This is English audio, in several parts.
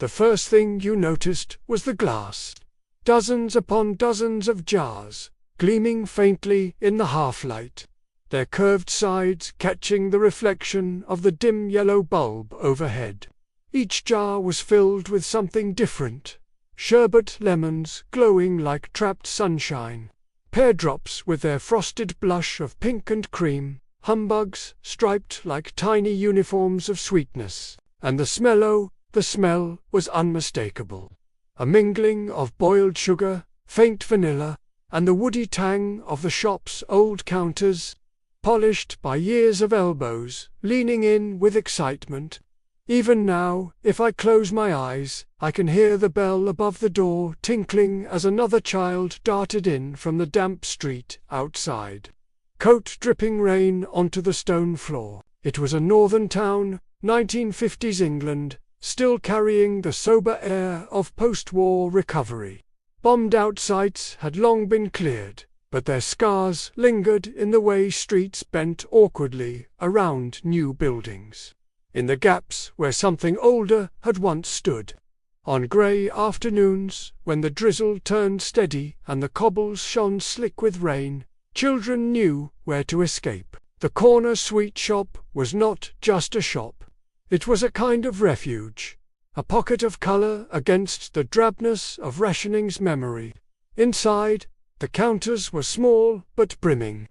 The first thing you noticed was the glass. Dozens upon dozens of jars, gleaming faintly in the half-light, their curved sides catching the reflection of the dim yellow bulb overhead. Each jar was filled with something different: sherbet lemons glowing like trapped sunshine, pear drops with their frosted blush of pink and cream, humbugs striped like tiny uniforms of sweetness, and the smell was unmistakable. A mingling of boiled sugar, faint vanilla, and the woody tang of the shop's old counters, polished by years of elbows leaning in with excitement. Even now, if I close my eyes, I can hear the bell above the door tinkling as another child darted in from the damp street outside, coat dripping rain onto the stone floor. It was a northern town, 1950s England, still carrying the sober air of post-war recovery. Bombed-out sites had long been cleared, but their scars lingered in the way streets bent awkwardly around new buildings, in the gaps where something older had once stood. On grey afternoons, when the drizzle turned steady and the cobbles shone slick with rain, children knew where to escape. The corner sweet shop was not just a shop. It was a kind of refuge, a pocket of colour against the drabness of rationing's memory. Inside, the counters were small but brimming.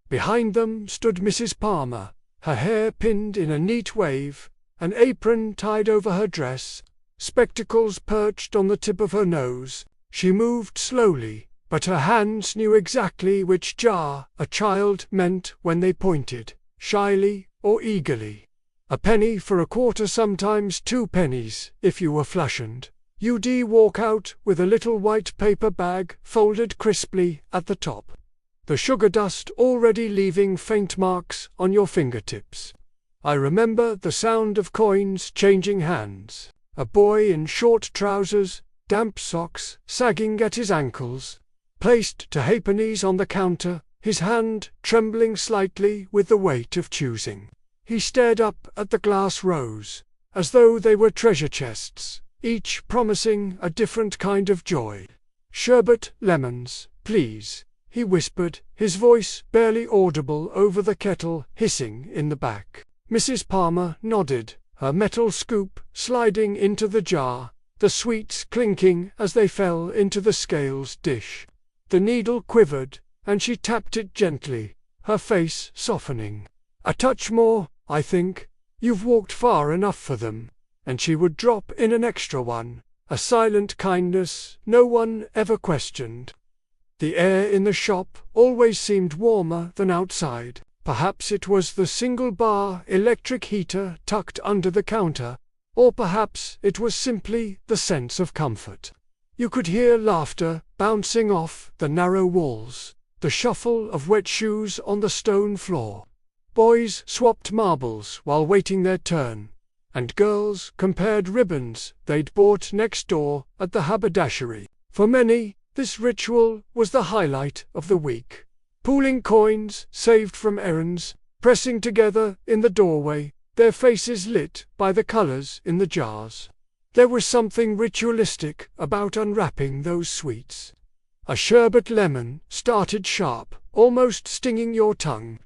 Behind them stood Mrs. Palmer, her hair pinned in a neat wave, an apron tied over her dress, spectacles perched on the tip of her nose. She moved slowly, but her hands knew exactly which jar a child meant when they pointed, shyly or eagerly. A penny for a quarter, sometimes 2 pennies if you were flushioned. You'd walk out with a little white paper bag folded crisply at the top, the sugar dust already leaving faint marks on your fingertips. I remember the sound of coins changing hands. A boy in short trousers, damp socks sagging at his ankles, placed 2 halfpennies on the counter, his hand trembling slightly with the weight of choosing. He stared up at the glass rows, as though they were treasure chests, each promising a different kind of joy. "Sherbet lemons, please," he whispered, his voice barely audible over the kettle hissing in the back. Mrs. Palmer nodded, her metal scoop sliding into the jar, the sweets clinking as they fell into the scales dish. The needle quivered, and she tapped it gently, her face softening. "A touch more, I think. You've walked far enough for them." And she would drop in an extra one, a silent kindness no one ever questioned. The air in the shop always seemed warmer than outside. Perhaps it was the single-bar electric heater tucked under the counter, or perhaps it was simply the sense of comfort. You could hear laughter bouncing off the narrow walls, the shuffle of wet shoes on the stone floor. Boys swapped marbles while waiting their turn, and girls compared ribbons they'd bought next door at the haberdashery. For many, this ritual was the highlight of the week. Pooling coins saved from errands, pressing together in the doorway, their faces lit by the colours in the jars. There was something ritualistic about unwrapping those sweets. A sherbet lemon started sharp, almost stinging your tongue,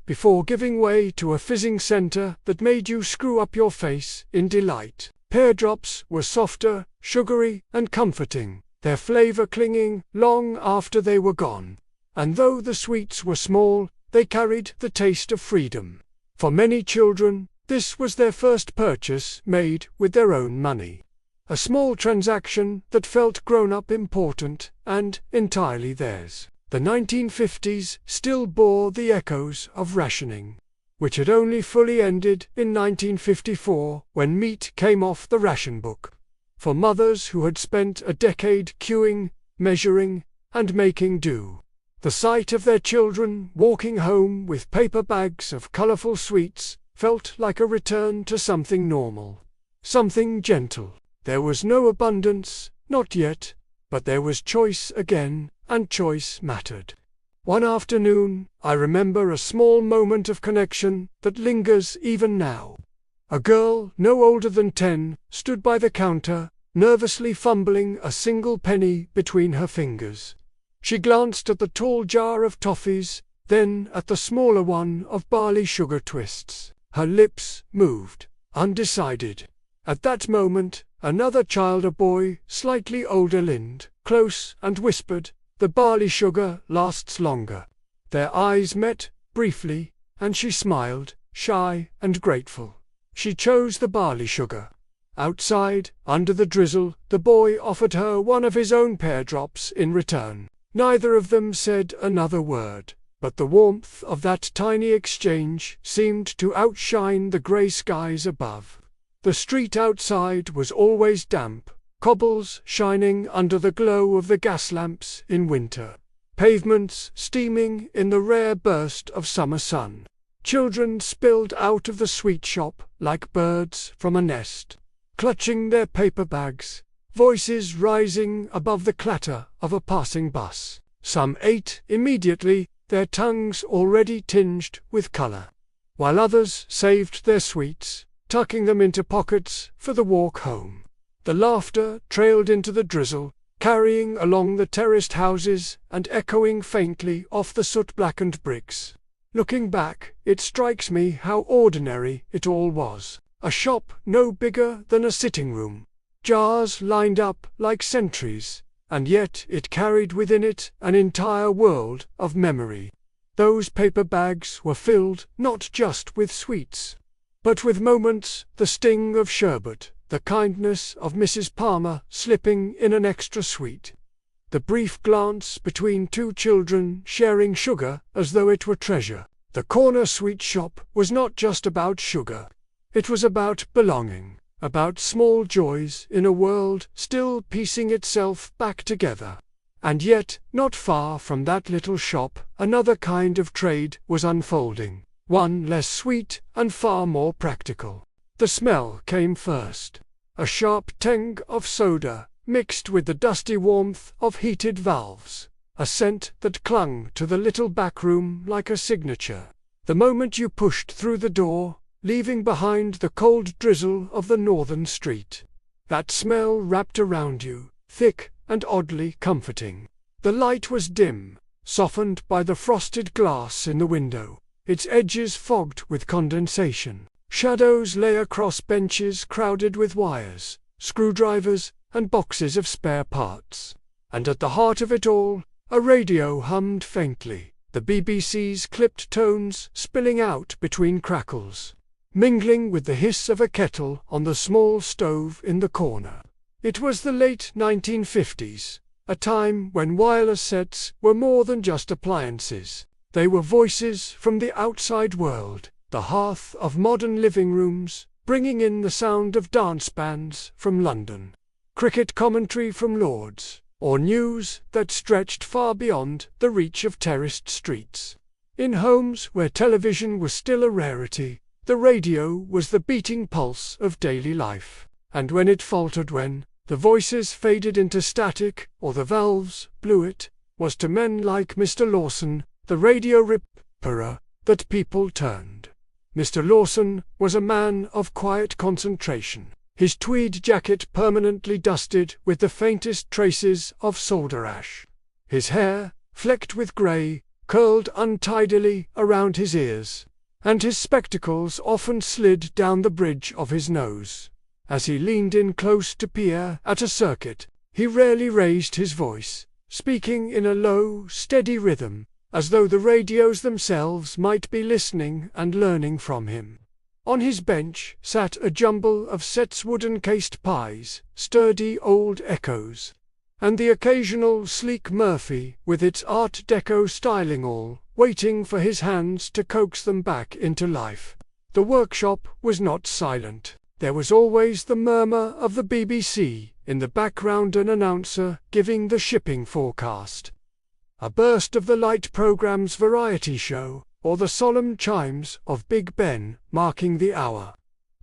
before giving way to a fizzing centre that made you screw up your face in delight. Pear drops were softer, sugary, and comforting, their flavour clinging long after they were gone. And though the sweets were small, they carried the taste of freedom. For many children, this was their first purchase made with their own money. A small transaction that felt grown-up, important, and entirely theirs. The 1950s still bore the echoes of rationing, which had only fully ended in 1954 when meat came off the ration book. For mothers who had spent a decade queuing, measuring, and making do, the sight of their children walking home with paper bags of colourful sweets felt like a return to something normal, something gentle. There was no abundance, not yet, but there was choice again, and choice mattered. One afternoon, I remember a small moment of connection that lingers even now. A girl, no older than 10, stood by the counter, nervously fumbling a single penny between her fingers. She glanced at the tall jar of toffees, then at the smaller one of barley sugar twists. Her lips moved, undecided. At that moment, another child, a boy, slightly older, leaned close and whispered, "The barley sugar lasts longer." Their eyes met, briefly, and she smiled, shy and grateful. She chose the barley sugar. Outside, under the drizzle, the boy offered her one of his own pear drops in return. Neither of them said another word, but the warmth of that tiny exchange seemed to outshine the grey skies above. The street outside was always damp, cobbles shining under the glow of the gas lamps in winter, pavements steaming in the rare burst of summer sun. Children spilled out of the sweet shop like birds from a nest, clutching their paper bags, voices rising above the clatter of a passing bus. Some ate immediately, their tongues already tinged with colour, while others saved their sweets, tucking them into pockets for the walk home. The laughter trailed into the drizzle, carrying along the terraced houses and echoing faintly off the soot-blackened bricks. Looking back, it strikes me how ordinary it all was. A shop no bigger than a sitting room, jars lined up like sentries, and yet it carried within it an entire world of memory. Those paper bags were filled not just with sweets, but with moments, the sting of sherbet, the kindness of Mrs. Palmer slipping in an extra sweet, the brief glance between two children sharing sugar as though it were treasure. The corner sweet shop was not just about sugar. It was about belonging, about small joys in a world still piecing itself back together. And yet, not far from that little shop, another kind of trade was unfolding, one less sweet and far more practical. The smell came first, a sharp tang of soda, mixed with the dusty warmth of heated valves, a scent that clung to the little backroom like a signature. The moment you pushed through the door, leaving behind the cold drizzle of the northern street, that smell wrapped around you, thick and oddly comforting. The light was dim, softened by the frosted glass in the window, its edges fogged with condensation. Shadows lay across benches crowded with wires, screwdrivers, and boxes of spare parts. And at the heart of it all, a radio hummed faintly, the BBC's clipped tones spilling out between crackles, mingling with the hiss of a kettle on the small stove in the corner. It was the late 1950s, a time when wireless sets were more than just appliances. They were voices from the outside world, the hearth of modern living rooms, bringing in the sound of dance bands from London, cricket commentary from Lord's, or news that stretched far beyond the reach of terraced streets. In homes where television was still a rarity, the radio was the beating pulse of daily life, and when it faltered, when the voices faded into static, or the valves blew, it was to men like Mr. Lawson, the radio repairer, that people turned. Mr. Lawson was a man of quiet concentration, his tweed jacket permanently dusted with the faintest traces of solder ash. His hair, flecked with grey, curled untidily around his ears, and his spectacles often slid down the bridge of his nose. As he leaned in close to peer at a circuit, he rarely raised his voice, speaking in a low, steady rhythm, as though the radios themselves might be listening and learning from him. On his bench sat a jumble of Set's wooden-cased pies, sturdy old echoes, and the occasional sleek Murphy with its Art Deco styling, all waiting for his hands to coax them back into life. The workshop was not silent. There was always the murmur of the BBC in the background, an announcer giving the shipping forecast, a burst of the Light programme's variety show, or the solemn chimes of Big Ben marking the hour.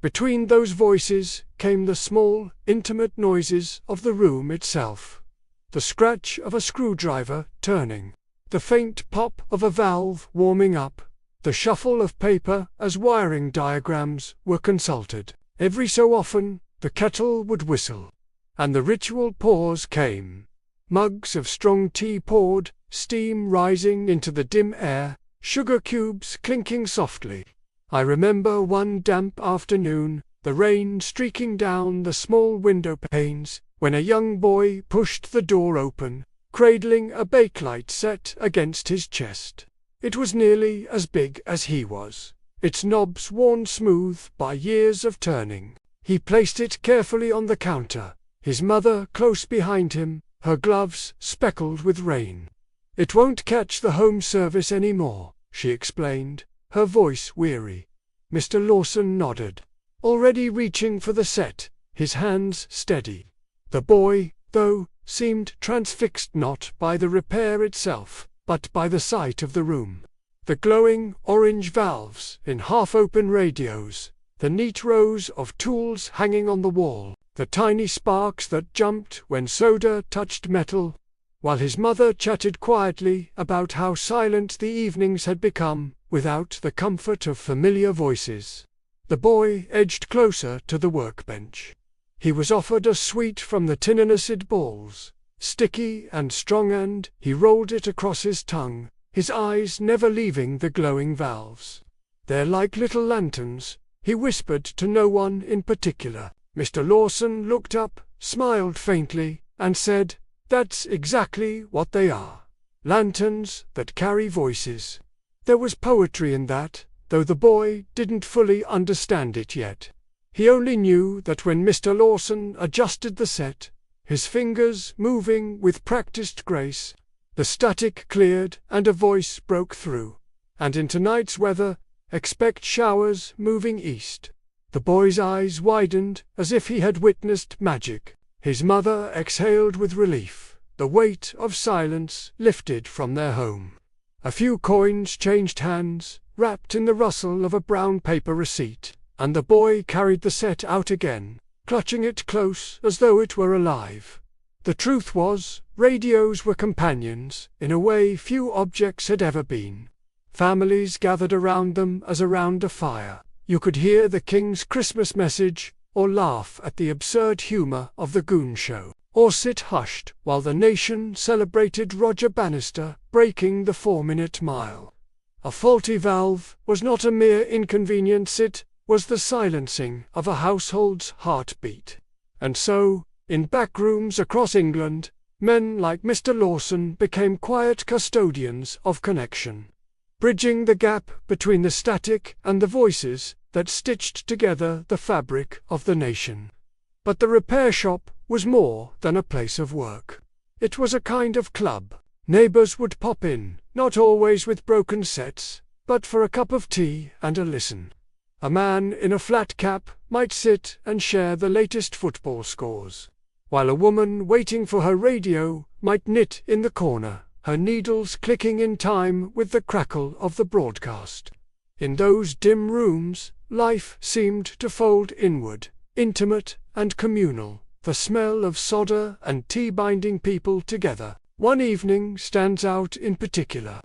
Between those voices came the small, intimate noises of the room itself, the scratch of a screwdriver turning, the faint pop of a valve warming up, The shuffle of paper as wiring diagrams were consulted. Every so often, the kettle would whistle, and the ritual pause came. Mugs of strong tea poured, steam rising into the dim air, sugar cubes clinking softly. I remember one damp afternoon, the rain streaking down the small window panes, when a young boy pushed the door open, cradling a bakelight set against his chest. It was nearly as big as he was, its knobs worn smooth by years of turning. He placed it carefully on the counter, his mother close behind him, her gloves speckled with rain. "It won't catch the home service any more," she explained, her voice weary. Mr. Lawson nodded, already reaching for the set, his hands steady. The boy, though, seemed transfixed not by the repair itself, but by the sight of the room. The glowing orange valves in half-open radios, the neat rows of tools hanging on the wall, the tiny sparks that jumped when solder touched metal, while his mother chatted quietly about how silent the evenings had become without the comfort of familiar voices. The boy edged closer to the workbench. He was offered a sweet from the tinninicid balls, sticky and strong, and he rolled it across his tongue, his eyes never leaving the glowing valves. "They're like little lanterns," he whispered to no one in particular. Mr. Lawson looked up, smiled faintly, and said, "That's exactly what they are. Lanterns that carry voices." There was poetry in that, though the boy didn't fully understand it yet. He only knew that when Mr. Lawson adjusted the set, his fingers moving with practiced grace, the static cleared and a voice broke through. "And in tonight's weather, expect showers moving east." The boy's eyes widened as if he had witnessed magic. His mother exhaled with relief. The weight of silence lifted from their home. A few coins changed hands, wrapped in the rustle of a brown paper receipt, and the boy carried the set out again, clutching it close as though it were alive. The truth was, radios were companions in a way few objects had ever been. Families gathered around them as around a fire. You could hear the King's Christmas message, or laugh at the absurd humor of the Goon Show, or sit hushed while the nation celebrated Roger Bannister breaking the 4-minute mile. A faulty valve was not a mere inconvenience, it was the silencing of a household's heartbeat. And so, in backrooms across England, men like Mr. Lawson became quiet custodians of connection, bridging the gap between the static and the voices that stitched together the fabric of the nation. But the repair shop was more than a place of work. It was a kind of club. Neighbors would pop in, not always with broken sets, but for a cup of tea and a listen. A man in a flat cap might sit and share the latest football scores, while a woman waiting for her radio might knit in the corner, her needles clicking in time with the crackle of the broadcast. In those dim rooms, life seemed to fold inward, intimate and communal, the smell of solder and tea binding people together. One evening stands out in particular.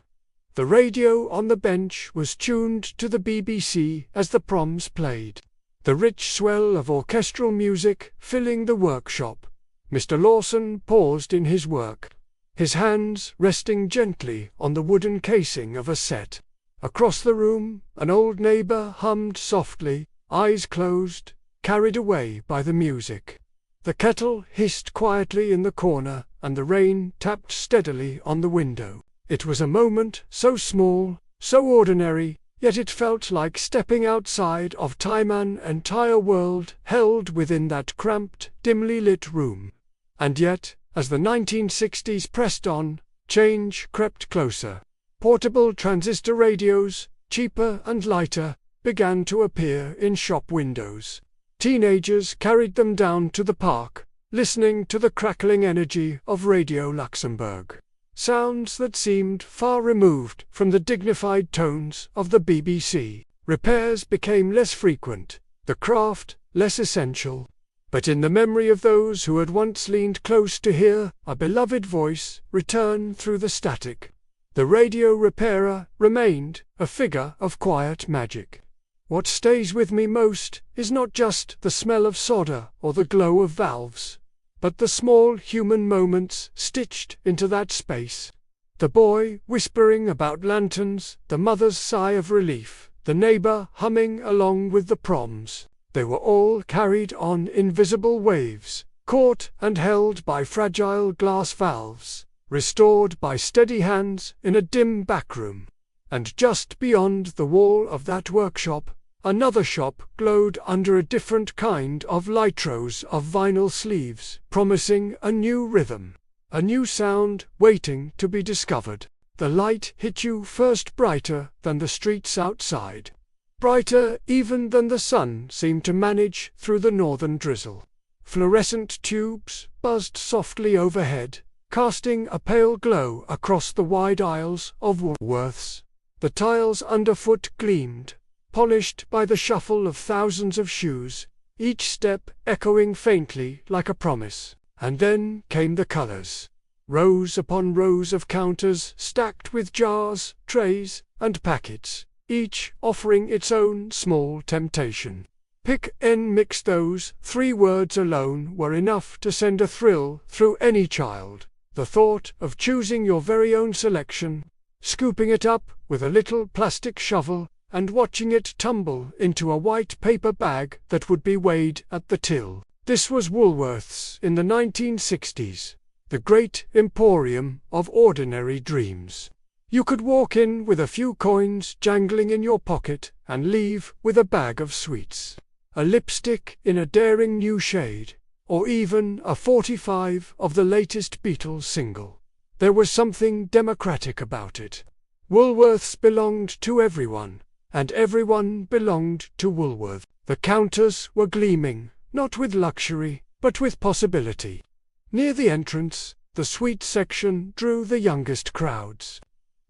The radio on the bench was tuned to the BBC as the proms played, the rich swell of orchestral music filling the workshop. Mr. Lawson paused in his work, his hands resting gently on the wooden casing of a set. Across the room, an old neighbor hummed softly, eyes closed, carried away by the music. The kettle hissed quietly in the corner, and the rain tapped steadily on the window. It was a moment so small, so ordinary, yet it felt like stepping outside of time, an entire world held within that cramped, dimly lit room. And yet, as the 1960s pressed on, change crept closer. Portable transistor radios, cheaper and lighter, began to appear in shop windows. Teenagers carried them down to the park, listening to the crackling energy of Radio Luxembourg. Sounds that seemed far removed from the dignified tones of the BBC. Repairs became less frequent, the craft less essential. But in the memory of those who had once leaned close to hear a beloved voice return through the static, The radio repairer remained a figure of quiet magic. What stays with me most is not just the smell of solder or the glow of valves, but the small human moments stitched into that space. The boy whispering about lanterns, the mother's sigh of relief, the neighbor humming along with the proms. They were all carried on invisible waves, caught and held by fragile glass valves, restored by steady hands in a dim backroom. And just beyond the wall of that workshop, another shop glowed under a different kind of light, rows of vinyl sleeves, promising a new rhythm, a new sound waiting to be discovered. The light hit you first brighter than the streets outside. Brighter even than the sun seemed to manage through the northern drizzle. Fluorescent tubes buzzed softly overhead, casting a pale glow across the wide aisles of Woolworths. The tiles underfoot gleamed, polished by the shuffle of thousands of shoes, each step echoing faintly like a promise. And then came the colors. Rows upon rows of counters stacked with jars, trays, and packets, each offering its own small temptation. Pick and mix. Those 3 words alone were enough to send a thrill through any child. The thought of choosing your very own selection, scooping it up with a little plastic shovel, and watching it tumble into a white paper bag that would be weighed at the till. This was Woolworths in the 1960s, the great emporium of ordinary dreams. You could walk in with a few coins jangling in your pocket and leave with a bag of sweets, a lipstick in a daring new shade, or even a 45 of the latest Beatles single. There was something democratic about it. Woolworths belonged to everyone, and everyone belonged to Woolworth. The counters were gleaming, not with luxury, but with possibility. Near the entrance, the sweet section drew the youngest crowds.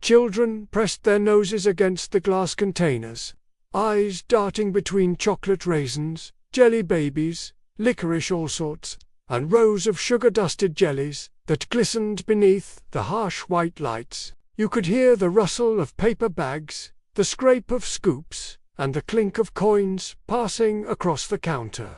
Children pressed their noses against the glass containers, eyes darting between chocolate raisins, jelly babies, licorice all sorts, and rows of sugar-dusted jellies that glistened beneath the harsh white lights. You could hear the rustle of paper bags, the scrape of scoops, and the clink of coins passing across the counter.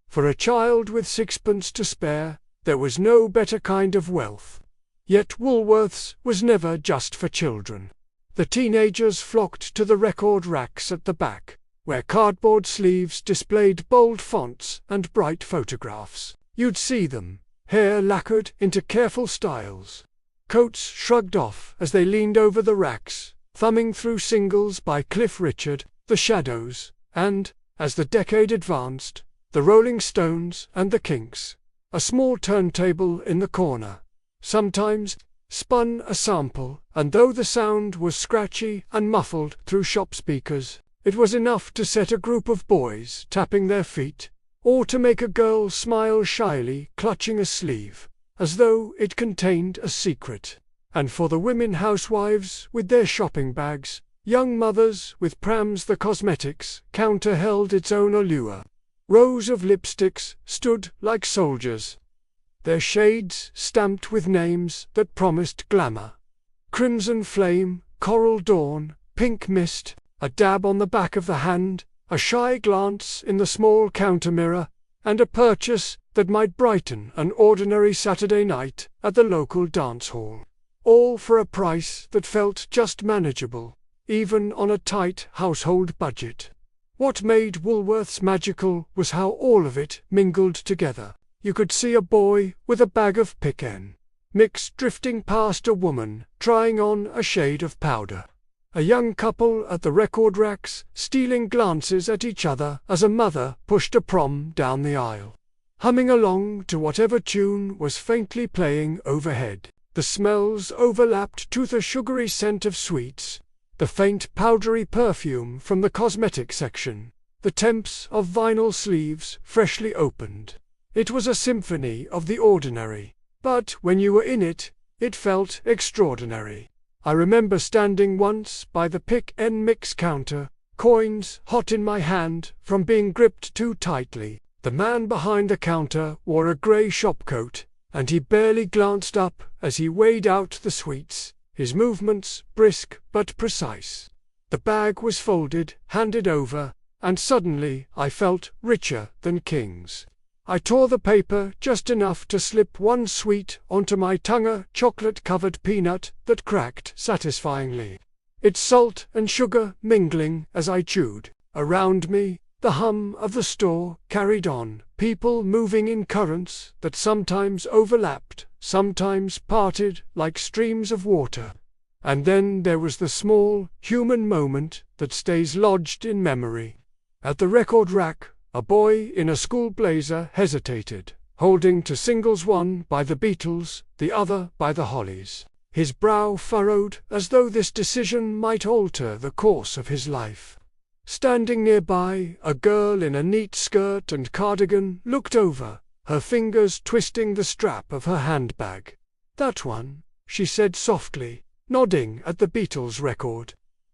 For a child with 6pence to spare, there was no better kind of wealth. Yet Woolworths was never just for children. The teenagers flocked to the record racks at the back, where cardboard sleeves displayed bold fonts and bright photographs. You'd see them, hair lacquered into careful styles, coats shrugged off as they leaned over the racks, thumbing through singles by Cliff Richard, The Shadows, and, as the decade advanced, the Rolling Stones and the Kinks. A small turntable in the corner sometimes spun a sample, and though the sound was scratchy and muffled through shop speakers, it was enough to set a group of boys tapping their feet, or to make a girl smile shyly, clutching a sleeve, as though it contained a secret. And for the women housewives with their shopping bags, young mothers with prams, the cosmetics counter held its own allure. Rows of lipsticks stood like soldiers, their shades stamped with names that promised glamour. Crimson Flame, Coral Dawn, Pink Mist, a dab on the back of the hand, a shy glance in the small counter mirror, and a purchase that might brighten an ordinary Saturday night at the local dance hall. All for a price that felt just manageable, even on a tight household budget. What made Woolworths magical was how all of it mingled together. You could see a boy with a bag of Pick and Mix drifting past a woman trying on a shade of powder. A young couple at the record racks stealing glances at each other as a mother pushed a prom down the aisle, humming along to whatever tune was faintly playing overhead. The smells overlapped to the sugary scent of sweets, the faint powdery perfume from the cosmetic section, the temps of vinyl sleeves freshly opened. It was a symphony of the ordinary, but when you were in it, it felt extraordinary. I remember standing once by the Pick and Mix counter, coins hot in my hand from being gripped too tightly. The man behind the counter wore a grey shopcoat, and he barely glanced up as he weighed out the sweets, his movements brisk but precise. The bag was folded, handed over, and suddenly I felt richer than kings. I tore the paper just enough to slip one sweet onto my tongue, a chocolate-covered peanut that cracked satisfyingly, its salt and sugar mingling as I chewed. Around me, the hum of the store carried on, people moving in currents that sometimes overlapped, sometimes parted like streams of water. And then there was the small, human moment that stays lodged in memory. At the record rack, a boy in a school blazer hesitated, holding to singles, one by the Beatles, the other by the Hollies. His brow furrowed as though this decision might alter the course of his life. Standing nearby, a girl in a neat skirt and cardigan looked over, her fingers twisting the strap of her handbag. "That one," she said softly, nodding at the Beatles record.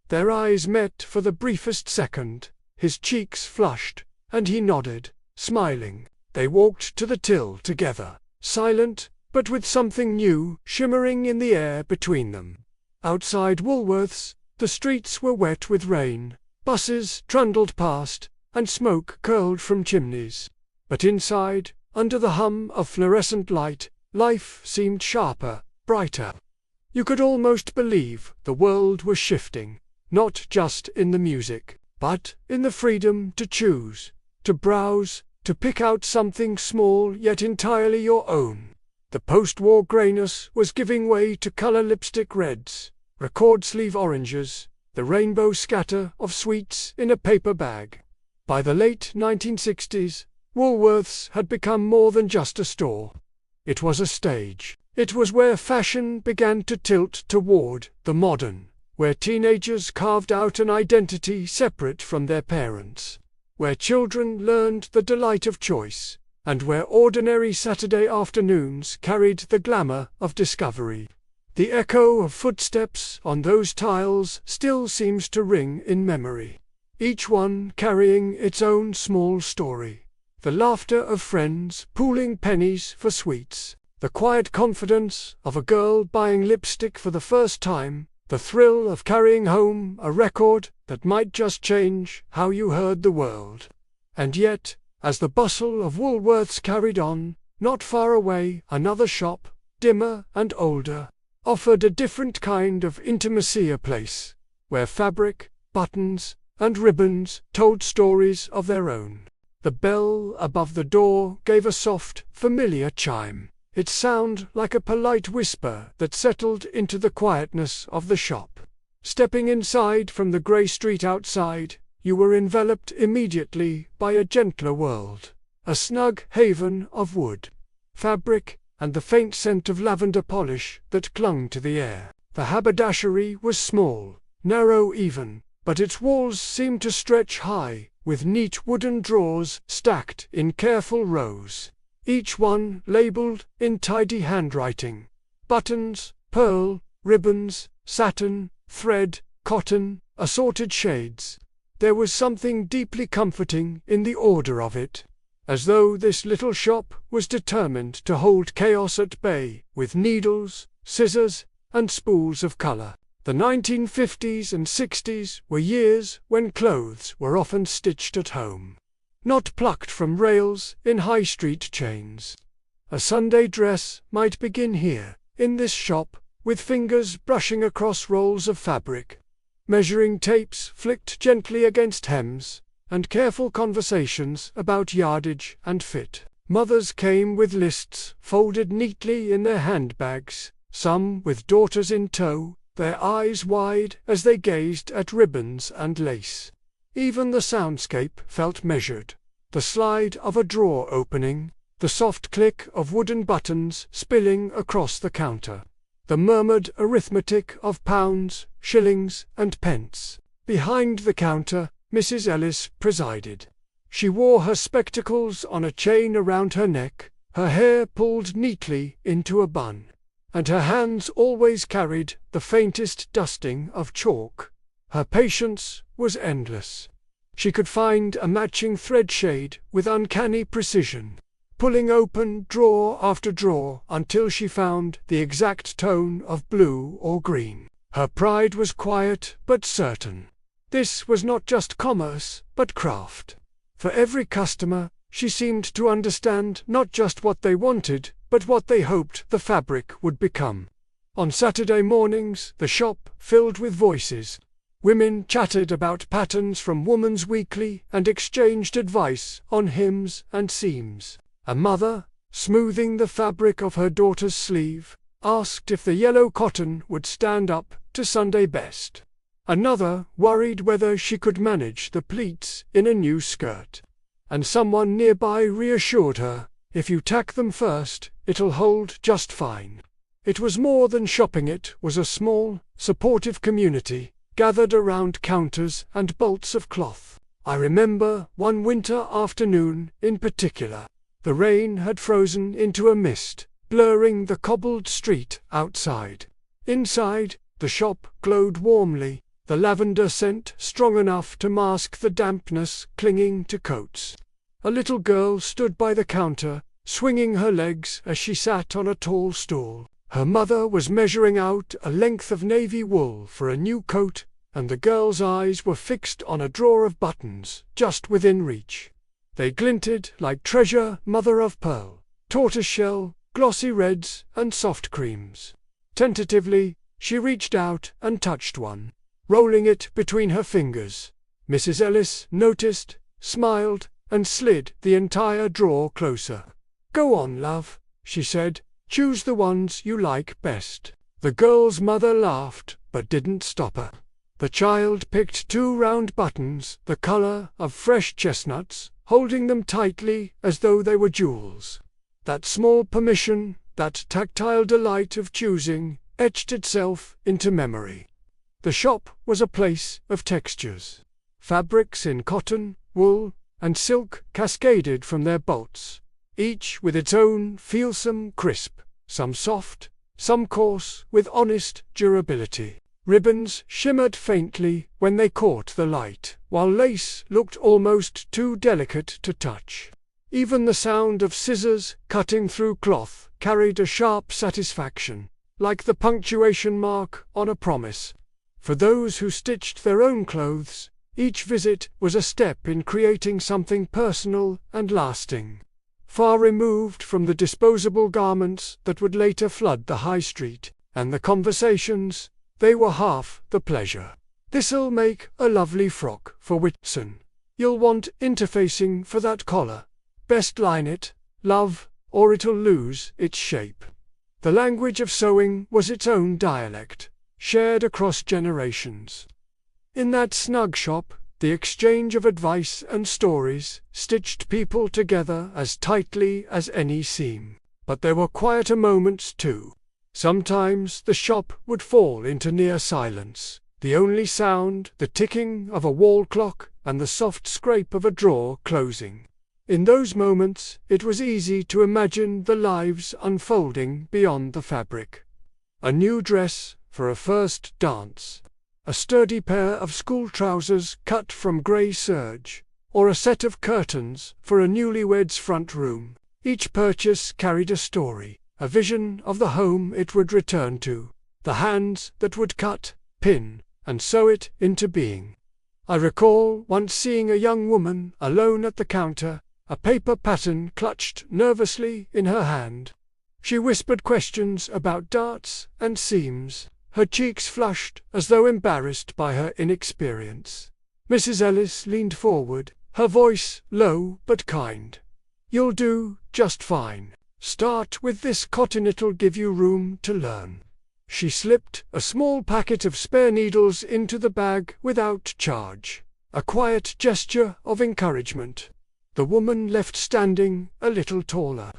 Their eyes met for the briefest second, his cheeks flushed, and he nodded, smiling. They walked to the till together, silent, but with something new shimmering in the air between them. Outside Woolworths, the streets were wet with rain, buses trundled past, and smoke curled from chimneys. But inside, under the hum of fluorescent light, life seemed sharper, brighter. You could almost believe the world was shifting, not just in the music, but in the freedom to choose, to browse, to pick out something small yet entirely your own. The post-war greyness was giving way to colour lipstick reds, record sleeve oranges, the rainbow scatter of sweets in a paper bag. By the late 1960s, Woolworths had become more than just a store. It was a stage. It was where fashion began to tilt toward the modern, where teenagers carved out an identity separate from their parents, where children learned the delight of choice, and where ordinary Saturday afternoons carried the glamour of discovery. The echo of footsteps on those tiles still seems to ring in memory, each one carrying its own small story. The laughter of friends pooling pennies for sweets, the quiet confidence of a girl buying lipstick for the first time, the thrill of carrying home a record that might just change how you heard the world. And yet, as the bustle of Woolworths carried on, not far away another shop, dimmer and older, offered a different kind of intimacy, a place where fabric, buttons, and ribbons told stories of their own. The bell above the door gave a soft, familiar chime, its sound like a polite whisper that settled into the quietness of the shop. Stepping inside from the grey street outside, you were enveloped immediately by a gentler world, a snug haven of wood, fabric, and the faint scent of lavender polish that clung to the air. The haberdashery was small, narrow even, but its walls seemed to stretch high, with neat wooden drawers stacked in careful rows, each one labelled in tidy handwriting. Buttons, pearl, ribbons, satin, thread, cotton, assorted shades. There was something deeply comforting in the order of it, as though this little shop was determined to hold chaos at bay with needles, scissors, and spools of colour. The 1950s and 60s were years when clothes were often stitched at home, not plucked from rails in high street chains. A Sunday dress might begin here, in this shop, with fingers brushing across rolls of fabric, measuring tapes flicked gently against hems, and careful conversations about yardage and fit. Mothers came with lists folded neatly in their handbags, some with daughters in tow, their eyes wide as they gazed at ribbons and lace. Even the soundscape felt measured. The slide of a drawer opening, the soft click of wooden buttons spilling across the counter, the murmured arithmetic of pounds, shillings, and pence. Behind the counter, Mrs. Ellis presided. She wore her spectacles on a chain around her neck, her hair pulled neatly into a bun, and her hands always carried the faintest dusting of chalk. Her patience was endless. She could find a matching thread shade with uncanny precision. pulling open drawer after drawer until she found the exact tone of blue or green. Her pride was quiet but certain. This was not just commerce, but craft. For every customer, she seemed to understand not just what they wanted, but what they hoped the fabric would become. On Saturday mornings, the shop filled with voices. Women chatted about patterns from Woman's Weekly and exchanged advice on hems and seams. A mother, smoothing the fabric of her daughter's sleeve, asked if the yellow cotton would stand up to Sunday best. Another worried whether she could manage the pleats in a new skirt. And someone nearby reassured her, if you tack them first, it'll hold just fine. It was more than shopping, it was a small, supportive community, gathered around counters and bolts of cloth. I remember one winter afternoon in particular. The rain had frozen into a mist, blurring the cobbled street outside. Inside, the shop glowed warmly, the lavender scent strong enough to mask the dampness clinging to coats. A little girl stood by the counter, swinging her legs as she sat on a tall stool. Her mother was measuring out a length of navy wool for a new coat, and the girl's eyes were fixed on a drawer of buttons just within reach. They glinted like treasure mother of pearl, tortoiseshell, glossy reds, and soft creams. Tentatively, she reached out and touched one, rolling it between her fingers. Mrs. Ellis noticed, smiled, and slid the entire drawer closer. "Go on, love," she said. "Choose the ones you like best." The girl's mother laughed, but didn't stop her. The child picked 2 round buttons, the color of fresh chestnuts, holding them tightly as though they were jewels. That small permission, that tactile delight of choosing, etched itself into memory. The shop was a place of textures. Fabrics in cotton, wool, and silk cascaded from their bolts, each with its own feelsome crisp, some soft, some coarse with honest durability. Ribbons shimmered faintly when they caught the light, while lace looked almost too delicate to touch. Even the sound of scissors cutting through cloth carried a sharp satisfaction, like the punctuation mark on a promise. For those who stitched their own clothes, each visit was a step in creating something personal and lasting, far removed from the disposable garments that would later flood the high street, and the conversations, they were half the pleasure. "This'll make a lovely frock for Whitsun. You'll want interfacing for that collar. Best line it, love, or it'll lose its shape." The language of sewing was its own dialect, shared across generations. In that snug shop, the exchange of advice and stories stitched people together as tightly as any seam. But there were quieter moments too. Sometimes the shop would fall into near silence, the only sound the ticking of a wall clock and the soft scrape of a drawer closing. In those moments it was easy to imagine the lives unfolding beyond the fabric. A new dress for a first dance, a sturdy pair of school trousers cut from grey serge, or a set of curtains for a newlywed's front room. Each purchase carried a story, a vision of the home it would return to, the hands that would cut, pin, and sew it into being. I recall once seeing a young woman alone at the counter, a paper pattern clutched nervously in her hand. She whispered questions about darts and seams, her cheeks flushed as though embarrassed by her inexperience. Mrs. Ellis leaned forward, her voice low but kind. "You'll do just fine. Start with this cotton, it'll give you room to learn." She slipped a small packet of spare needles into the bag without charge, a quiet gesture of encouragement. The woman left standing a little taller,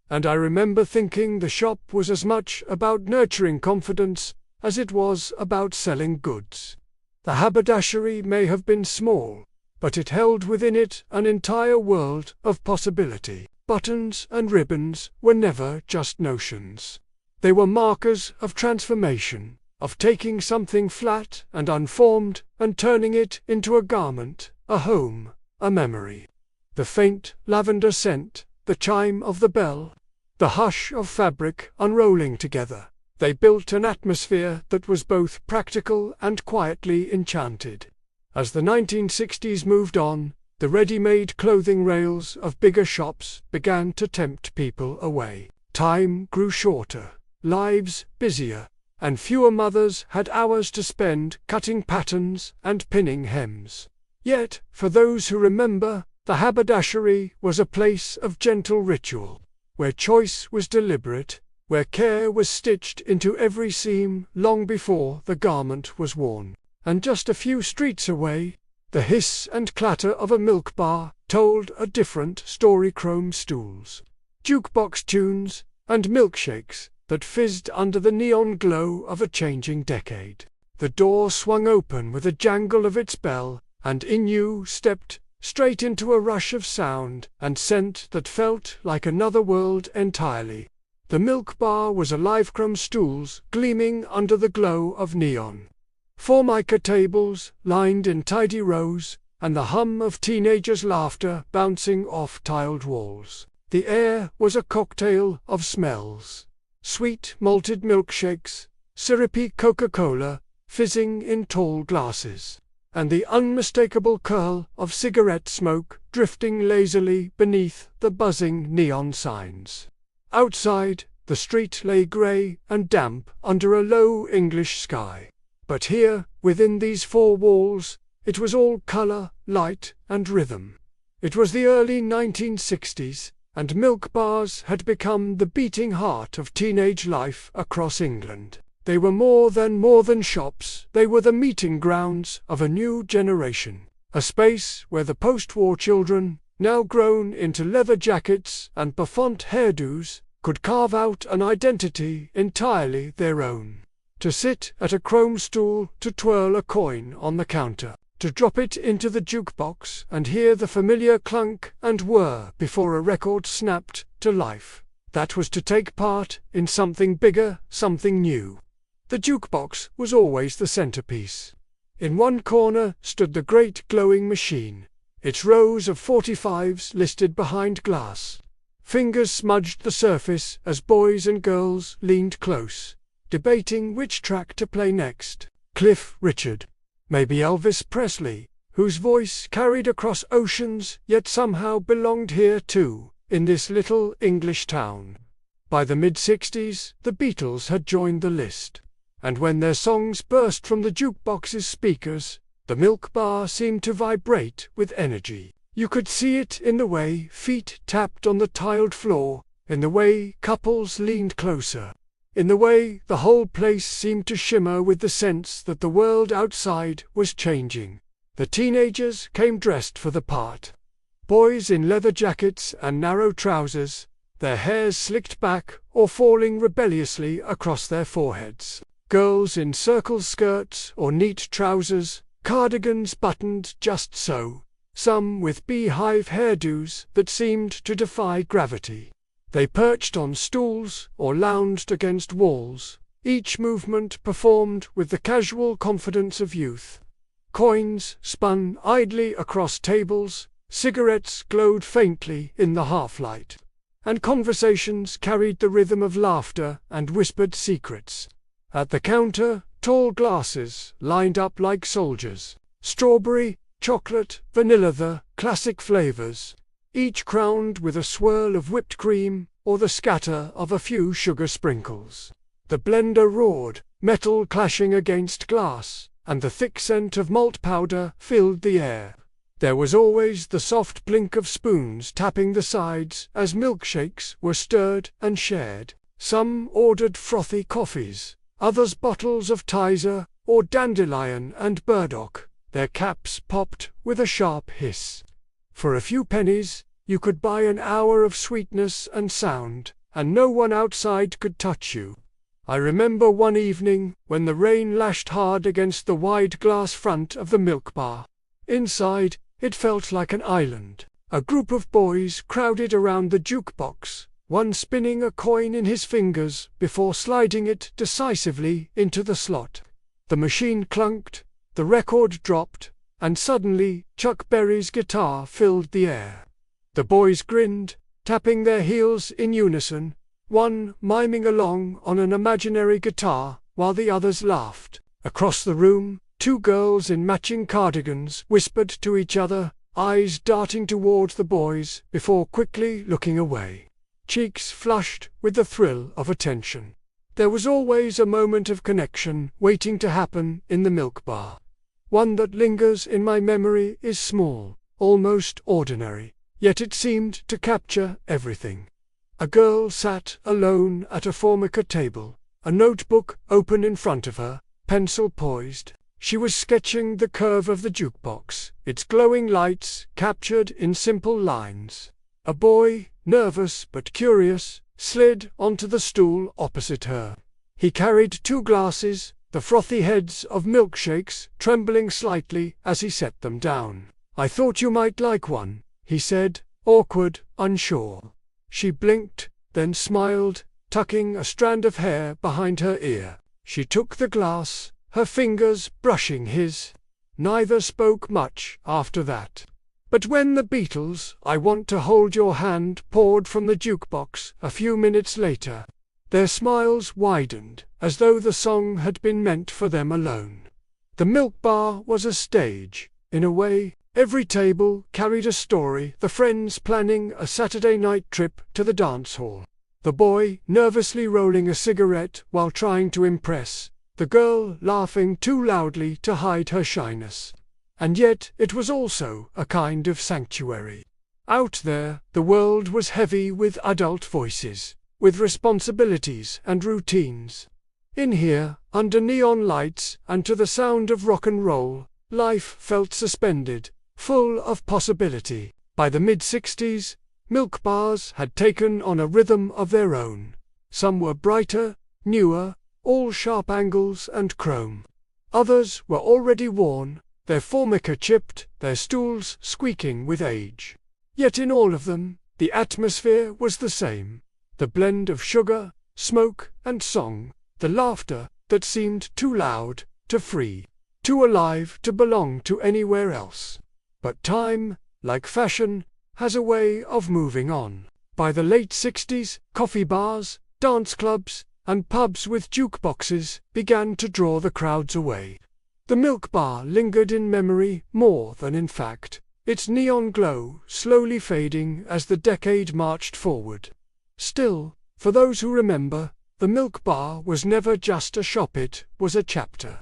and I remember thinking the shop was as much about nurturing confidence as it was about selling goods. The haberdashery may have been small, but it held within it an entire world of possibility. Buttons and ribbons were never just notions. They were markers of transformation, of taking something flat and unformed and turning it into a garment, a home, a memory. The faint lavender scent, the chime of the bell, the hush of fabric unrolling together. They built an atmosphere that was both practical and quietly enchanted. As the 1960s moved on, the ready-made clothing rails of bigger shops began to tempt people away. Time grew shorter, lives busier, and fewer mothers had hours to spend cutting patterns and pinning hems. Yet, for those who remember, the haberdashery was a place of gentle ritual, where choice was deliberate, where care was stitched into every seam long before the garment was worn. And just a few streets away, the hiss and clatter of a milk bar told a different story. Chrome stools, jukebox tunes, and milkshakes that fizzed under the neon glow of a changing decade. The door swung open with a jangle of its bell, and in you stepped, straight into a rush of sound and scent that felt like another world entirely. The milk bar was alive. Chrome stools gleaming under the glow of neon. Formica tables lined in tidy rows, and the hum of teenagers' laughter bouncing off tiled walls. The air was a cocktail of smells. Sweet malted milkshakes, syrupy Coca-Cola, fizzing in tall glasses, and the unmistakable curl of cigarette smoke drifting lazily beneath the buzzing neon signs. Outside, the street lay grey and damp under a low English sky. But here, within these four walls, it was all colour, light, and rhythm. It was the early 1960s, and milk bars had become the beating heart of teenage life across England. They were more than shops. They were the meeting grounds of a new generation, a space where the post-war children, now grown into leather jackets and bouffant hairdos, could carve out an identity entirely their own. To sit at a chrome stool, to twirl a coin on the counter, to drop it into the jukebox and hear the familiar clunk and whir before a record snapped to life. That was to take part in something bigger, something new. The jukebox was always the centerpiece. In one corner stood the great glowing machine, its rows of 45s listed behind glass. Fingers smudged the surface as boys and girls leaned close, debating which track to play next. Cliff Richard, maybe Elvis Presley, whose voice carried across oceans yet somehow belonged here too, in this little English town. By the mid-60s, the Beatles had joined the list, and when their songs burst from the jukebox's speakers, the milk bar seemed to vibrate with energy. You could see it in the way feet tapped on the tiled floor, in the way couples leaned closer, in the way the whole place seemed to shimmer with the sense that the world outside was changing. The teenagers came dressed for the part. Boys in leather jackets and narrow trousers, their hairs slicked back or falling rebelliously across their foreheads. Girls in circle skirts or neat trousers, cardigans buttoned just so, some with beehive hairdos that seemed to defy gravity. They perched on stools or lounged against walls, each movement performed with the casual confidence of youth. Coins spun idly across tables, cigarettes glowed faintly in the half-light, and conversations carried the rhythm of laughter and whispered secrets. At the counter, tall glasses lined up like soldiers, strawberry, chocolate, vanilla, the classic flavors, each crowned with a swirl of whipped cream or the scatter of a few sugar sprinkles. The blender roared, metal clashing against glass, and the thick scent of malt powder filled the air. There was always the soft blink of spoons tapping the sides as milkshakes were stirred and shared. Some ordered frothy coffees, others bottles of Tizer or dandelion and burdock. Their caps popped with a sharp hiss. For a few pennies, you could buy an hour of sweetness and sound, and no one outside could touch you. I remember one evening when the rain lashed hard against the wide glass front of the milk bar. Inside, it felt like an island. A group of boys crowded around the jukebox, one spinning a coin in his fingers before sliding it decisively into the slot. The machine clunked, the record dropped, and suddenly Chuck Berry's guitar filled the air. The boys grinned, tapping their heels in unison, one miming along on an imaginary guitar while the others laughed. Across the room, two girls in matching cardigans whispered to each other, eyes darting toward the boys before quickly looking away. Cheeks flushed with the thrill of attention. There was always a moment of connection waiting to happen in the milk bar. One that lingers in my memory is small, almost ordinary, yet it seemed to capture everything. A girl sat alone at a formica table, a notebook open in front of her, pencil poised. She was sketching the curve of the jukebox, its glowing lights captured in simple lines. A boy, nervous but curious, slid onto the stool opposite her. He carried two glasses, the frothy heads of milkshakes trembling slightly as he set them down. "I thought you might like one," he said, awkward, unsure. She blinked, then smiled, tucking a strand of hair behind her ear. She took the glass, her fingers brushing his. Neither spoke much after that. But when the Beatles' "I Want to Hold Your Hand" poured from the jukebox a few minutes later, their smiles widened, as though the song had been meant for them alone. The milk bar was a stage, in a way. Every table carried a story, the friends planning a Saturday night trip to the dance hall, the boy nervously rolling a cigarette while trying to impress, the girl laughing too loudly to hide her shyness. And yet it was also a kind of sanctuary. Out there, the world was heavy with adult voices, with responsibilities and routines. In here, under neon lights and to the sound of rock and roll, life felt suspended, full of possibility. By the mid-60s, milk bars had taken on a rhythm of their own. Some were brighter, newer, all sharp angles and chrome. Others were already worn, their formica chipped, their stools squeaking with age. Yet in all of them, the atmosphere was the same. The blend of sugar, smoke, and song, the laughter that seemed too loud, too free, too alive to belong to anywhere else. But time, like fashion, has a way of moving on. By the late 60s, coffee bars, dance clubs, and pubs with jukeboxes began to draw the crowds away. The milk bar lingered in memory more than in fact, its neon glow slowly fading as the decade marched forward. Still, for those who remember, the milk bar was never just a shop, it was a chapter.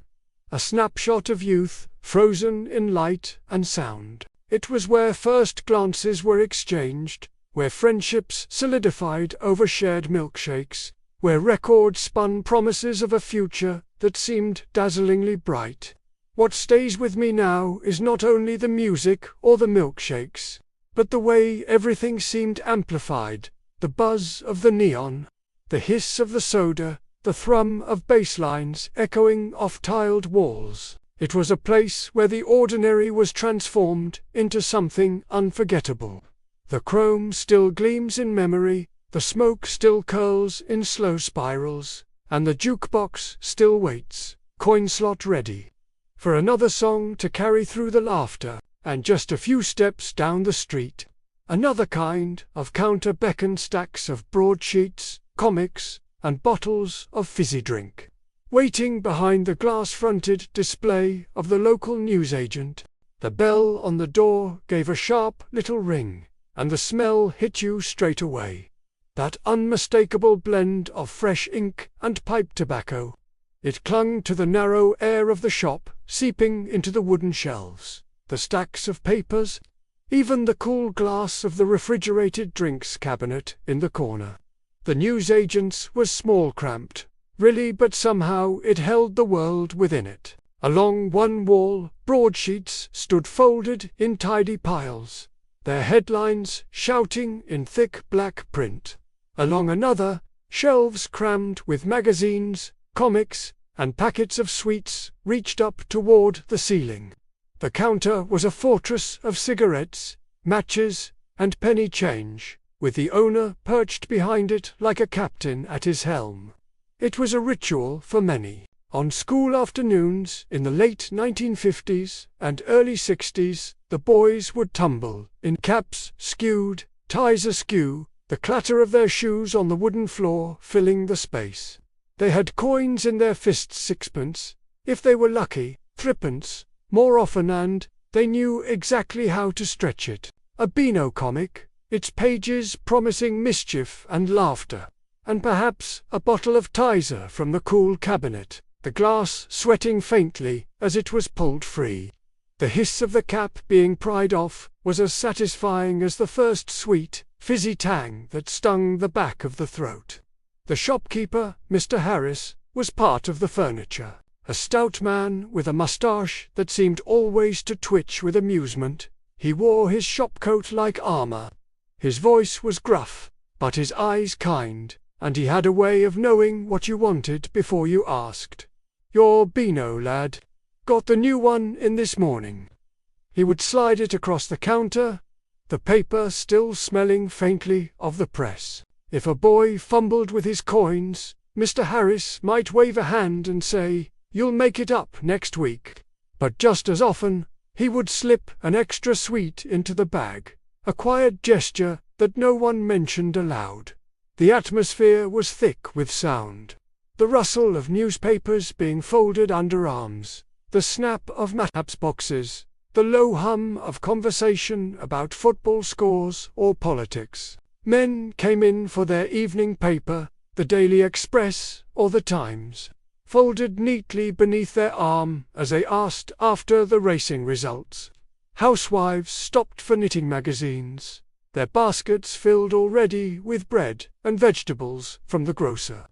A snapshot of youth, frozen in light and sound. It was where first glances were exchanged, where friendships solidified over shared milkshakes, where records spun promises of a future that seemed dazzlingly bright. What stays with me now is not only the music or the milkshakes, but the way everything seemed amplified, the buzz of the neon, the hiss of the soda, the thrum of bass lines echoing off tiled walls. It was a place where the ordinary was transformed into something unforgettable. The chrome still gleams in memory, the smoke still curls in slow spirals, and the jukebox still waits, coin slot ready, for another song to carry through the laughter. And just a few steps down the street, another kind of counter beckoned, stacks of broadsheets, comics, and bottles of fizzy drink, waiting behind the glass-fronted display of the local newsagent. The bell on the door gave a sharp little ring, and the smell hit you straight away. That unmistakable blend of fresh ink and pipe tobacco. It clung to the narrow air of the shop, seeping into the wooden shelves, the stacks of papers, even the cool glass of the refrigerated drinks cabinet in the corner. The newsagent's was small, cramped, really, but somehow it held the world within it. Along one wall, broadsheets stood folded in tidy piles, their headlines shouting in thick black print. Along another, shelves crammed with magazines, comics, and packets of sweets reached up toward the ceiling. The counter was a fortress of cigarettes, matches, and penny change, with the owner perched behind it like a captain at his helm. It was a ritual for many. On school afternoons in the late 1950s and early 60s, the boys would tumble, in caps skewed, Tizer skew, the clatter of their shoes on the wooden floor filling the space. They had coins in their fists, sixpence, if they were lucky, threepence, more often, and they knew exactly how to stretch it. A Beano comic, its pages promising mischief and laughter, and perhaps a bottle of Tizer from the cool cabinet, the glass sweating faintly as it was pulled free. The hiss of the cap being pried off was as satisfying as the first sweet, fizzy tang that stung the back of the throat. The shopkeeper, Mr. Harris, was part of the furniture, a stout man with a moustache that seemed always to twitch with amusement. He wore his shopcoat like armor. His voice was gruff, but his eyes kind, and he had a way of knowing what you wanted before you asked. "Your Beano, lad? Got the new one in this morning." He would slide it across the counter, the paper still smelling faintly of the press. If a boy fumbled with his coins, Mr. Harris might wave a hand and say, "You'll make it up next week." But just as often, he would slip an extra sweet into the bag, a quiet gesture that no one mentioned aloud. The atmosphere was thick with sound. The rustle of newspapers being folded under arms, the snap of match boxes, the low hum of conversation about football scores or politics. Men came in for their evening paper, the Daily Express or the Times, folded neatly beneath their arm as they asked after the racing results. Housewives stopped for knitting magazines, their baskets filled already with bread and vegetables from the grocer.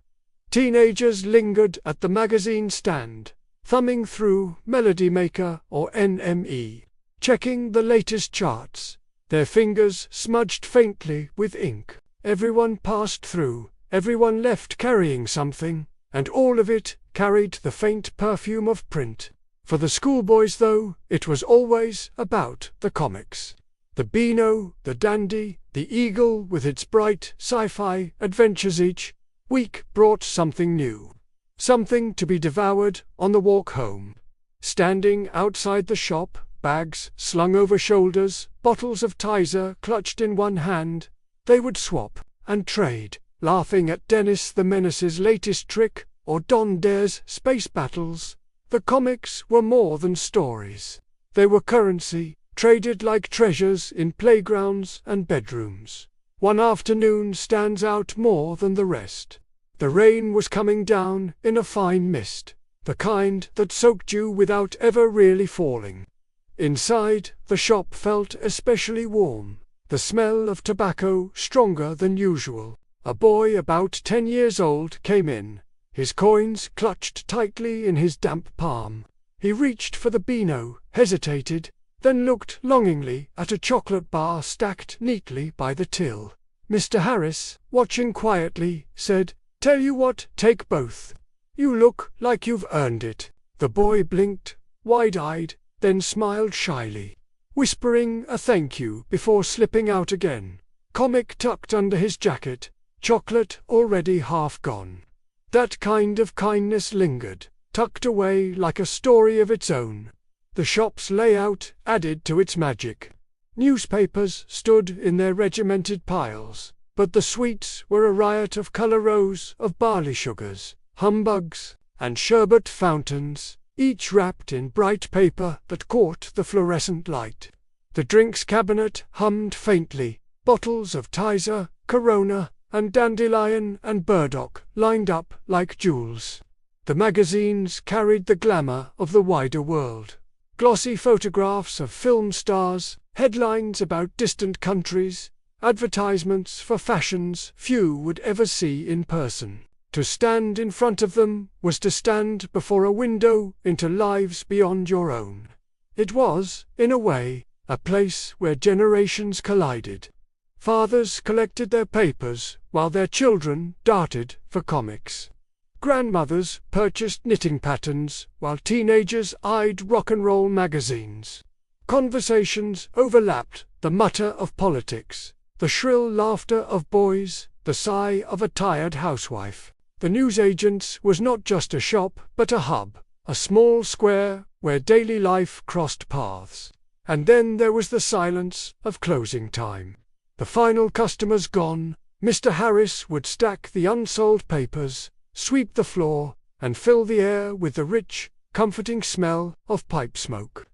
Teenagers lingered at the magazine stand, thumbing through Melody Maker or NME, checking the latest charts, their fingers smudged faintly with ink. Everyone passed through, everyone left carrying something, and all of it carried the faint perfume of print. For the schoolboys, though, it was always about the comics. The Beano, the Dandy, the Eagle with its bright sci-fi adventures each week brought something new, something to be devoured on the walk home. Standing outside the shop, bags slung over shoulders, bottles of Tizer clutched in one hand, they would swap and trade, laughing at Dennis the Menace's latest trick or Don Dare's space battles. The comics were more than stories. They were currency, traded like treasures in playgrounds and bedrooms. One afternoon stands out more than the rest. The rain was coming down in a fine mist, the kind that soaked you without ever really falling. Inside, the shop felt especially warm, the smell of tobacco stronger than usual. A boy about 10 years old came in, his coins clutched tightly in his damp palm. He reached for the Beano, hesitated, then looked longingly at a chocolate bar stacked neatly by the till. Mr. Harris, watching quietly, said, "Tell you what, take both. You look like you've earned it." The boy blinked, wide-eyed, then smiled shyly, whispering a thank you before slipping out again, comic tucked under his jacket, chocolate already half gone. That kind of kindness lingered, tucked away like a story of its own. The shop's layout added to its magic. Newspapers stood in their regimented piles, but the sweets were a riot of colour rows of barley sugars, humbugs, and sherbet fountains, each wrapped in bright paper that caught the fluorescent light. The drinks cabinet hummed faintly, bottles of Tizer, Corona, and Dandelion and Burdock lined up like jewels. The magazines carried the glamour of the wider world. Glossy photographs of film stars, headlines about distant countries, advertisements for fashions few would ever see in person. To stand in front of them was to stand before a window into lives beyond your own. It was, in a way, a place where generations collided. Fathers collected their papers while their children darted for comics. Grandmothers purchased knitting patterns while teenagers eyed rock and roll magazines. Conversations overlapped, the mutter of politics, the shrill laughter of boys, the sigh of a tired housewife. The Newsagent's was not just a shop, but a hub, a small square where daily life crossed paths. And then there was the silence of closing time. The final customers gone, Mr. Harris would stack the unsold papers, sweep the floor, and fill the air with the rich, comforting smell of pipe smoke.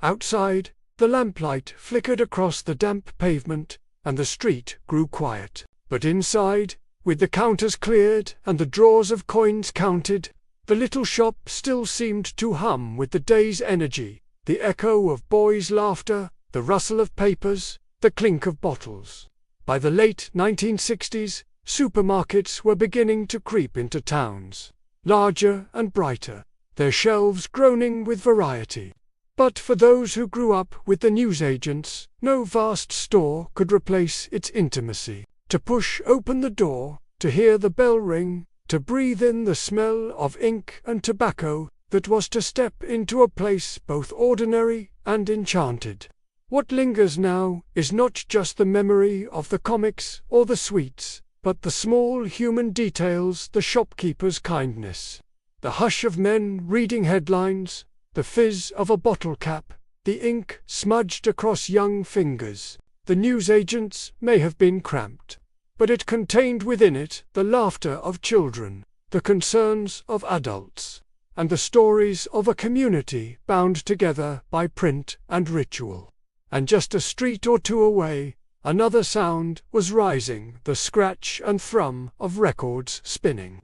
Outside, the lamplight flickered across the damp pavement, and the street grew quiet. But inside, with the counters cleared and the drawers of coins counted, the little shop still seemed to hum with the day's energy, the echo of boys' laughter, the rustle of papers, the clink of bottles. By the late 1960s, supermarkets were beginning to creep into towns, larger and brighter, their shelves groaning with variety. But for those who grew up with the newsagents, no vast store could replace its intimacy. To push open the door, to hear the bell ring, to breathe in the smell of ink and tobacco, that was to step into a place both ordinary and enchanted. What lingers now is not just the memory of the comics or the sweets, but the small human details, the shopkeeper's kindness, the hush of men reading headlines, the fizz of a bottle cap, the ink smudged across young fingers. The newsagents may have been cramped, but it contained within it the laughter of children, the concerns of adults, and the stories of a community bound together by print and ritual. And just a street or two away, another sound was rising, the scratch and thrum of records spinning.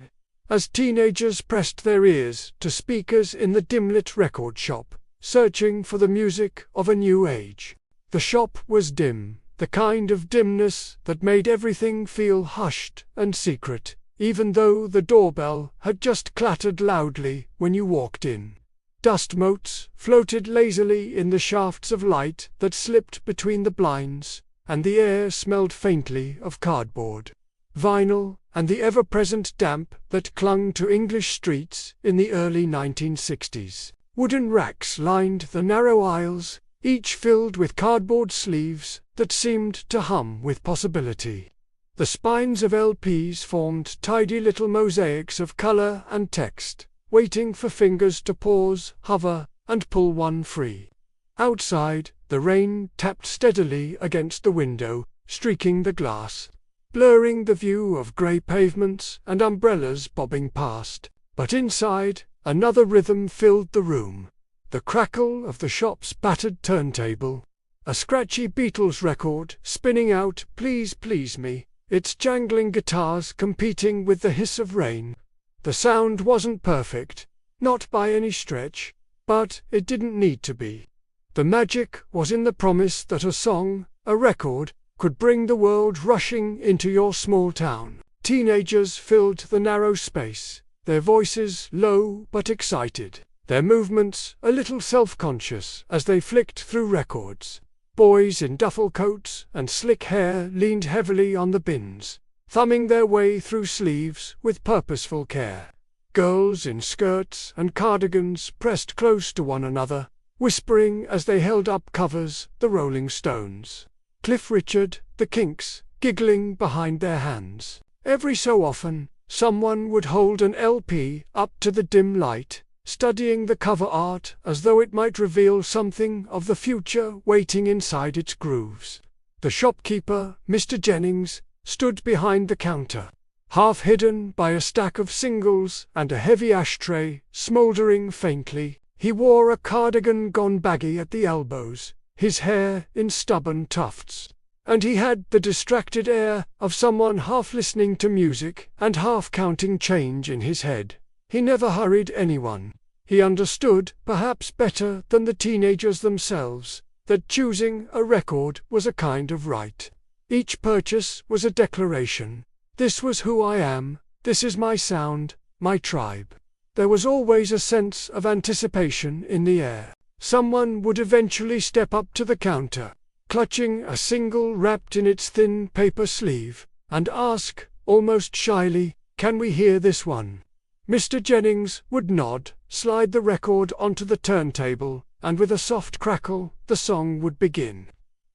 As teenagers pressed their ears to speakers in the dim-lit record shop, searching for the music of a new age. The shop was dim, the kind of dimness that made everything feel hushed and secret, even though the doorbell had just clattered loudly when you walked in. Dust motes floated lazily in the shafts of light that slipped between the blinds, and the air smelled faintly of cardboard, vinyl, and the ever-present damp that clung to English streets in the early 1960s. Wooden racks lined the narrow aisles, each filled with cardboard sleeves that seemed to hum with possibility. The spines of LPs formed tidy little mosaics of color and text, waiting for fingers to pause, hover, and pull one free. Outside, the rain tapped steadily against the window, streaking the glass, blurring the view of grey pavements and umbrellas bobbing past. But inside, another rhythm filled the room, the crackle of the shop's battered turntable, a scratchy Beatles record spinning out "Please Please Me," its jangling guitars competing with the hiss of rain. The sound wasn't perfect, not by any stretch, but it didn't need to be. The magic was in the promise that a song, a record, could bring the world rushing into your small town. Teenagers filled the narrow space, their voices low but excited, their movements a little self-conscious as they flicked through records. Boys in duffel coats and slick hair leaned heavily on the bins, thumbing their way through sleeves with purposeful care. Girls in skirts and cardigans pressed close to one another, whispering as they held up covers, the Rolling Stones, Cliff Richard, the Kinks, giggling behind their hands. Every so often, someone would hold an LP up to the dim light, studying the cover art as though it might reveal something of the future waiting inside its grooves. The shopkeeper, Mr. Jennings, stood behind the counter, half hidden by a stack of singles and a heavy ashtray smouldering faintly. He wore a cardigan gone baggy at the elbows, his hair in stubborn tufts, and he had the distracted air of someone half listening to music and half counting change in his head. He never hurried anyone. He understood, perhaps better than the teenagers themselves, that choosing a record was a kind of right. Each purchase was a declaration. This was who I am, this is my sound, my tribe. There was always a sense of anticipation in the air. Someone would eventually step up to the counter, clutching a single wrapped in its thin paper sleeve, and ask, almost shyly, "Can we hear this one?" Mr. Jennings would nod, slide the record onto the turntable, and with a soft crackle, the song would begin.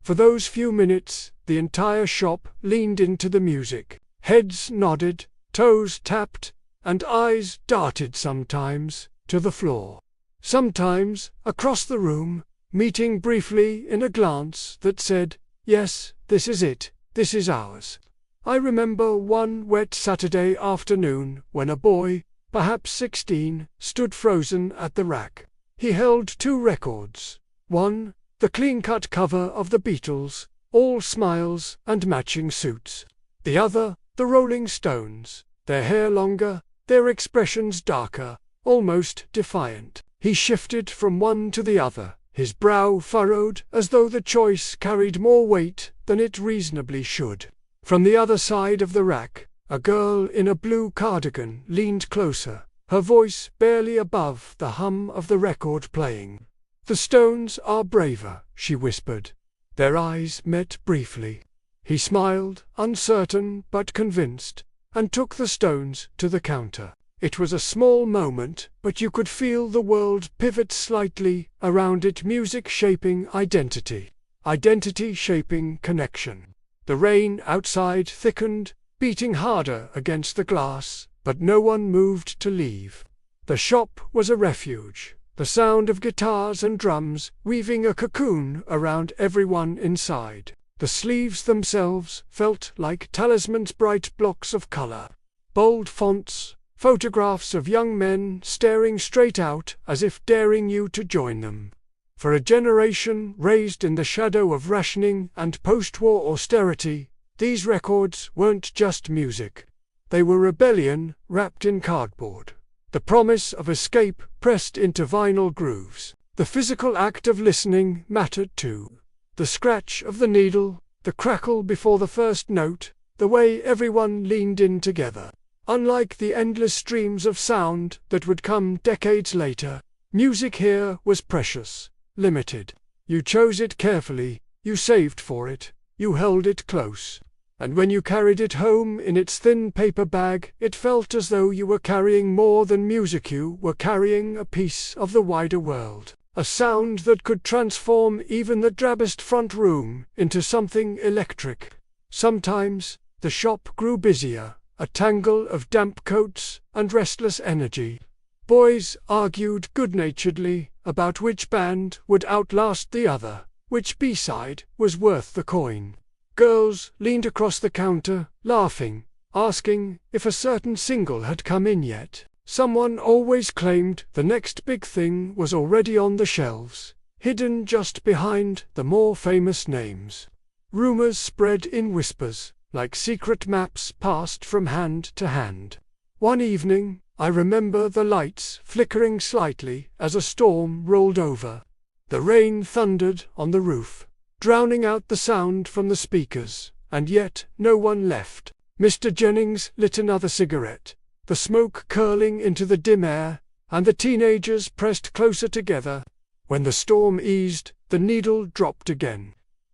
For those few minutes, the entire shop leaned into the music. Heads nodded, toes tapped, and eyes darted sometimes to the floor, sometimes across the room, meeting briefly in a glance that said, "Yes, this is it, this is ours." I remember one wet Saturday afternoon when a boy, perhaps 16, stood frozen at the rack. He held two records. One, the clean-cut cover of the Beatles, all smiles and matching suits. The other, the Rolling Stones, their hair longer, their expressions darker, almost defiant. He shifted from one to the other, his brow furrowed as though the choice carried more weight than it reasonably should. From the other side of the rack, a girl in a blue cardigan leaned closer, her voice barely above the hum of the record playing. "The Stones are braver," she whispered. Their eyes met briefly. He smiled, uncertain but convinced, and took the Stones to the counter. It was a small moment, but you could feel the world pivot slightly around it, music shaping identity, identity shaping connection. The rain outside thickened, beating harder against the glass, but no one moved to leave. The shop was a refuge, the sound of guitars and drums weaving a cocoon around everyone inside. The sleeves themselves felt like talismans, bright blocks of color, bold fonts, photographs of young men staring straight out as if daring you to join them. For a generation raised in the shadow of rationing and post-war austerity, these records weren't just music. They were rebellion wrapped in cardboard. The promise of escape pressed into vinyl grooves. The physical act of listening mattered too. The scratch of the needle, the crackle before the first note, the way everyone leaned in together. Unlike the endless streams of sound that would come decades later, music here was precious, limited. You chose it carefully, you saved for it, you held it close. And when you carried it home in its thin paper bag, it felt as though you were carrying more than music. You were carrying a piece of the wider world, a sound that could transform even the drabbest front room into something electric. Sometimes, the shop grew busier, a tangle of damp coats and restless energy. Boys argued good-naturedly about which band would outlast the other, which B-side was worth the coin. Girls leaned across the counter, laughing, asking if a certain single had come in yet. Someone always claimed the next big thing was already on the shelves, hidden just behind the more famous names. Rumors spread in whispers, like secret maps passed from hand to hand. One evening, I remember the lights flickering slightly as a storm rolled over. The rain thundered on the roof, drowning out the sound from the speakers, and yet no one left. Mr. Jennings lit another cigarette, the smoke curling into the dim air, and the teenagers pressed closer together. When the storm eased, the needle dropped again.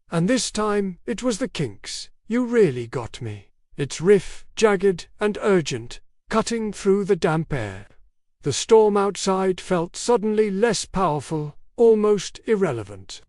And this time it was the Kinks. You Really Got Me. Its riff, jagged and urgent, cutting through the damp air. The storm outside felt suddenly less powerful, almost irrelevant.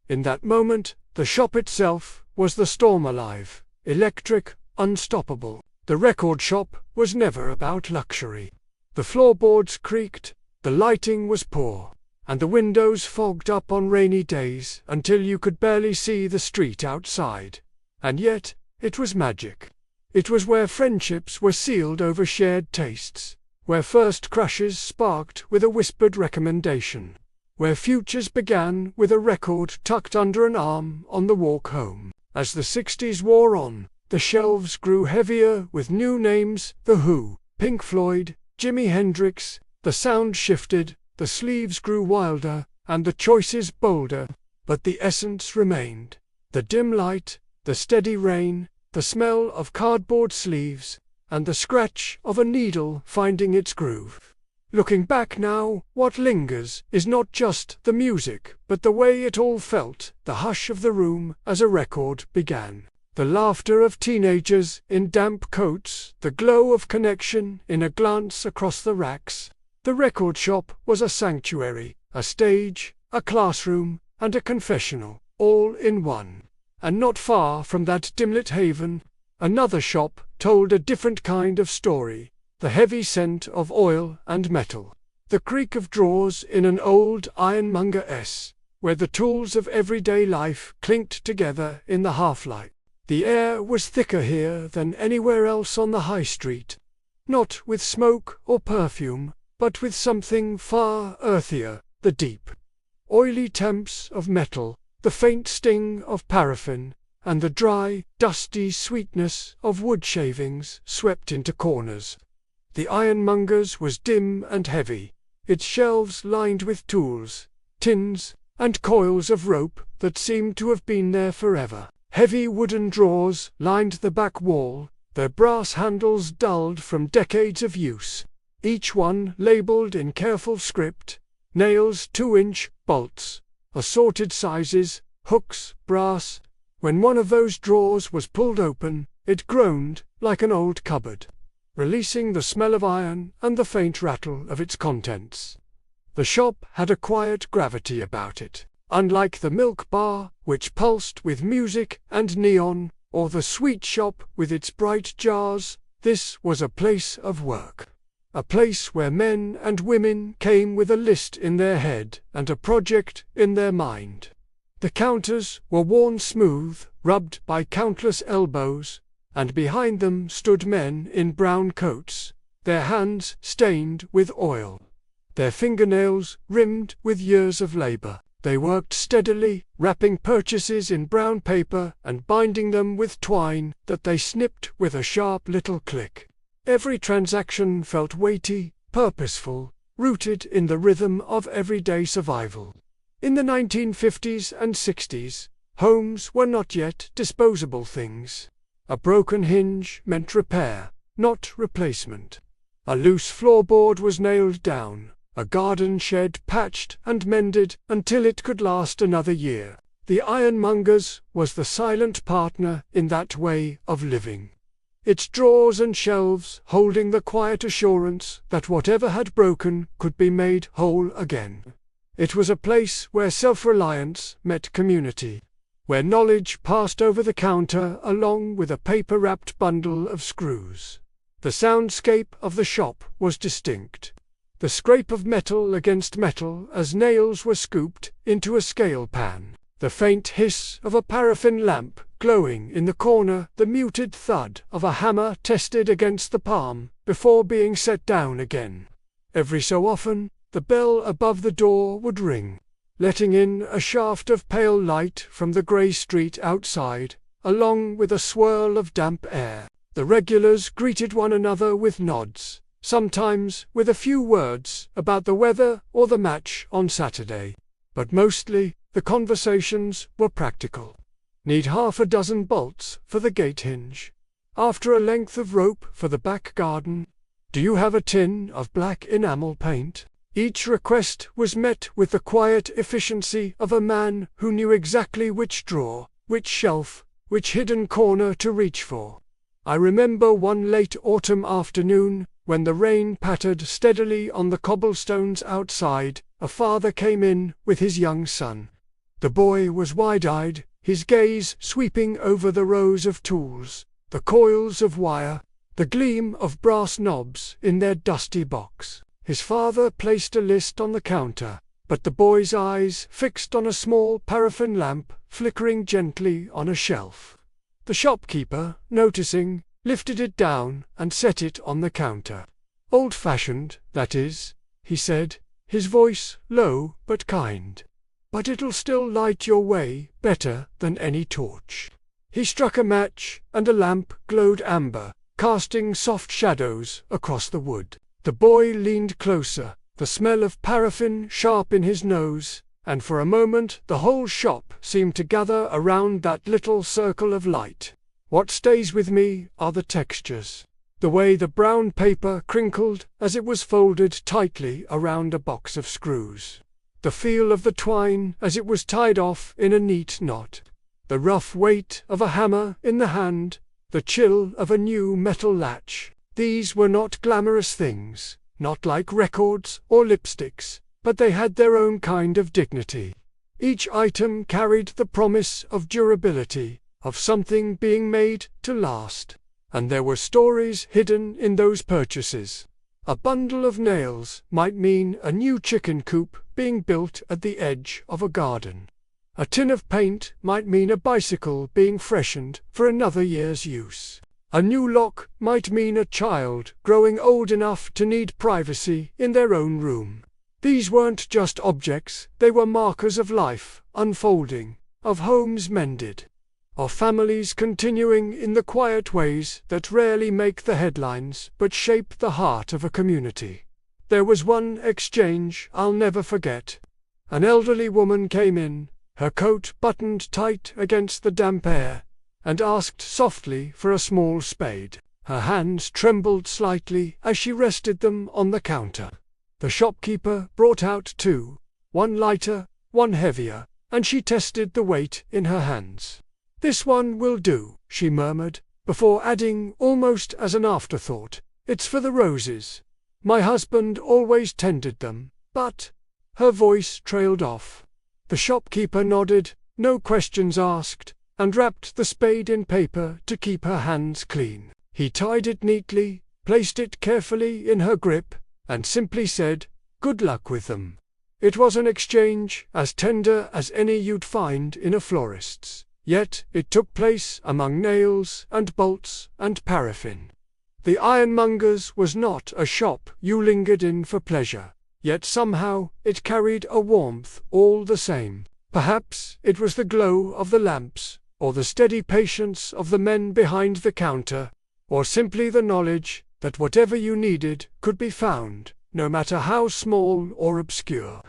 In that moment, the shop itself was the storm, alive, electric, unstoppable. The record shop was never about luxury. The floorboards creaked, the lighting was poor, and the windows fogged up on rainy days until you could barely see the street outside. And yet, it was magic. It was where friendships were sealed over shared tastes, where first crushes sparked with a whispered recommendation, where futures began with a record tucked under an arm on the walk home. As the 60s wore on, the shelves grew heavier with new names: The Who, Pink Floyd, Jimi Hendrix. The sound shifted, the sleeves grew wilder, and the choices bolder, but the essence remained. The dim light, the steady rain, the smell of cardboard sleeves, and the scratch of a needle finding its groove. Looking back now, what lingers is not just the music, but the way it all felt, the hush of the room as a record began, the laughter of teenagers in damp coats, the glow of connection in a glance across the racks. The record shop was a sanctuary, a stage, a classroom, and a confessional, all in one. And not far from that dimlit haven, another shop told a different kind of story, the heavy scent of oil and metal, the creak of drawers in an old Ironmonger, where the tools of everyday life clinked together in the half-light, The air was thicker here than anywhere else on the high street, not with smoke or perfume, but with something far earthier, the deep, oily temps of metal, the faint sting of paraffin, and the dry, dusty sweetness of wood shavings swept into corners. The Ironmonger's was dim and heavy, its shelves lined with tools, tins, and coils of rope that seemed to have been there forever. Heavy wooden drawers lined the back wall, their brass handles dulled from decades of use, each one labelled in careful script, nails 2-inch, bolts, assorted sizes, hooks, brass. When one of those drawers was pulled open, it groaned like an old cupboard, releasing the smell of iron and the faint rattle of its contents. The shop had a quiet gravity about it, unlike the milk bar, which pulsed with music and neon, or the sweet shop with its bright jars. This was a place of work, a place where men and women came with a list in their head and a project in their mind. The counters were worn smooth, rubbed by countless elbows, and behind them stood men in brown coats, their hands stained with oil, their fingernails rimmed with years of labor. They worked steadily, wrapping purchases in brown paper and binding them with twine that they snipped with a sharp little click. Every transaction felt weighty, purposeful, rooted in the rhythm of everyday survival. In the 1950s and 60s, homes were not yet disposable things. A broken hinge meant repair, not replacement. A loose floorboard was nailed down, a garden shed patched and mended until it could last another year. The Ironmonger's was the silent partner in that way of living, its drawers and shelves holding the quiet assurance that whatever had broken could be made whole again. It was a place where self-reliance met community, where knowledge passed over the counter along with a paper-wrapped bundle of screws. The soundscape of the shop was distinct. The scrape of metal against metal as nails were scooped into a scale pan, the faint hiss of a paraffin lamp glowing in the corner, the muted thud of a hammer tested against the palm before being set down again. Every so often, the bell above the door would ring, letting in a shaft of pale light from the grey street outside, along with a swirl of damp air. The regulars greeted one another with nods, sometimes with a few words about the weather or the match on Saturday, but mostly the conversations were practical. Need half a dozen bolts for the gate hinge? After a length of rope for the back garden? Do you have a tin of black enamel paint? Each request was met with the quiet efficiency of a man who knew exactly which drawer, which shelf, which hidden corner to reach for. I remember one late autumn afternoon, when the rain pattered steadily on the cobblestones outside, a father came in with his young son. The boy was wide-eyed, his gaze sweeping over the rows of tools, the coils of wire, the gleam of brass knobs in their dusty box. His father placed a list on the counter, but the boy's eyes fixed on a small paraffin lamp flickering gently on a shelf. The shopkeeper, noticing, lifted it down and set it on the counter. "Old-fashioned, that is," he said, his voice low but kind. "But it'll still light your way better than any torch." He struck a match, and a lamp glowed amber, casting soft shadows across the wood. The boy leaned closer, the smell of paraffin sharp in his nose, and for a moment the whole shop seemed to gather around that little circle of light. What stays with me are the textures. The way the brown paper crinkled as it was folded tightly around a box of screws. The feel of the twine as it was tied off in a neat knot. The rough weight of a hammer in the hand. The chill of a new metal latch. These were not glamorous things, not like records or lipsticks, but they had their own kind of dignity. Each item carried the promise of durability, of something being made to last. And there were stories hidden in those purchases. A bundle of nails might mean a new chicken coop being built at the edge of a garden. A tin of paint might mean a bicycle being freshened for another year's use. A new lock might mean a child growing old enough to need privacy in their own room. These weren't just objects, they were markers of life unfolding, of homes mended, of families continuing in the quiet ways that rarely make the headlines but shape the heart of a community. There was one exchange I'll never forget. An elderly woman came in, her coat buttoned tight against the damp air, and asked softly for a small spade. Her hands trembled slightly as she rested them on the counter. The shopkeeper brought out two, one lighter, one heavier, and she tested the weight in her hands. "This one will do," she murmured, before adding almost as an afterthought, "It's for the roses. My husband always tended them, but—" Her voice trailed off. The shopkeeper nodded, no questions asked, and wrapped the spade in paper to keep her hands clean. He tied it neatly, placed it carefully in her grip, and simply said, "Good luck with them." It was an exchange as tender as any you'd find in a florist's, yet it took place among nails and bolts and paraffin. The Ironmonger's was not a shop you lingered in for pleasure, yet somehow it carried a warmth all the same. Perhaps it was the glow of the lamps, or the steady patience of the men behind the counter, or simply the knowledge that whatever you needed could be found, no matter how small or obscure.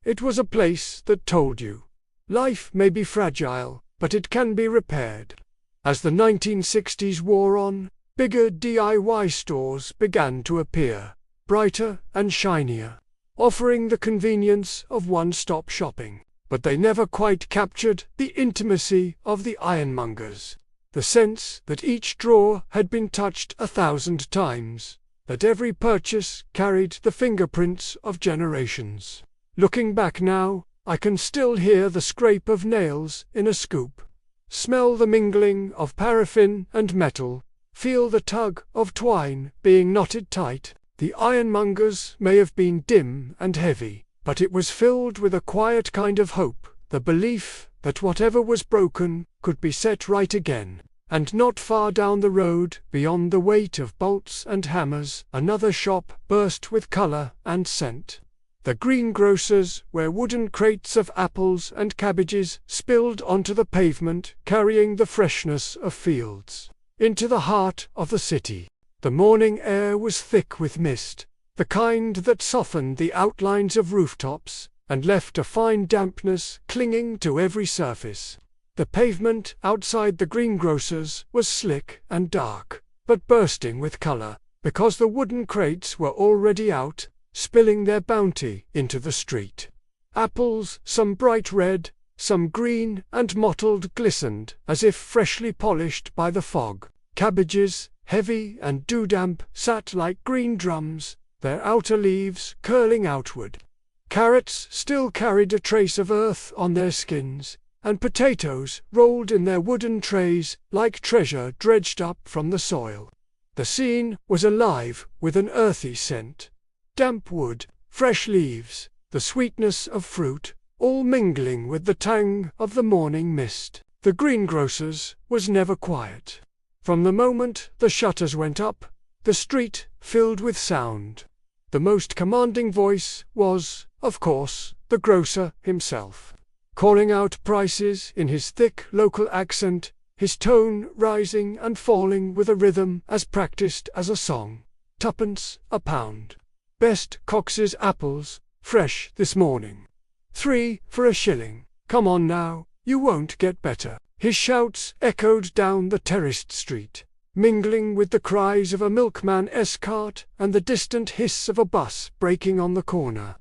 It was a place that told you, life may be fragile, but it can be repaired. As the 1960s wore on, bigger DIY stores began to appear, brighter and shinier, offering the convenience of one-stop shopping. But they never quite captured the intimacy of the Ironmonger's, the sense that each drawer had been touched 1,000 times, that every purchase carried the fingerprints of generations. Looking back now, I can still hear the scrape of nails in a scoop, smell the mingling of paraffin and metal, feel the tug of twine being knotted tight. The Ironmonger's may have been dim and heavy, but it was filled with a quiet kind of hope, the belief that whatever was broken could be set right again. And not far down the road, beyond the weight of bolts and hammers, another shop burst with color and scent. The Greengrocer's, where wooden crates of apples and cabbages spilled onto the pavement, carrying the freshness of fields. Into the heart of the city. The morning air was thick with mist, the kind that softened the outlines of rooftops, and left a fine dampness clinging to every surface. The pavement outside the Greengrocer's was slick and dark, but bursting with color, because the wooden crates were already out, spilling their bounty into the street. Apples, some bright red, some green and mottled, glistened as if freshly polished by the fog. Cabbages, heavy and dew-damp, sat like green drums, their outer leaves curling outward. Carrots still carried a trace of earth on their skins, and potatoes rolled in their wooden trays like treasure dredged up from the soil. The scene was alive with an earthy scent. Damp wood, fresh leaves, the sweetness of fruit, all mingling with the tang of the morning mist. The Greengrocer's was never quiet. From the moment the shutters went up, the street filled with sound. The most commanding voice was, of course, the grocer himself, calling out prices in his thick local accent, his tone rising and falling with a rhythm as practiced as a song. 2pence a pound. Best Cox's apples, fresh this morning. 3 for a shilling. Come on now, you won't get better. His shouts echoed down the terraced street, mingling with the cries of a milkman's cart and the distant hiss of a bus braking on the corner.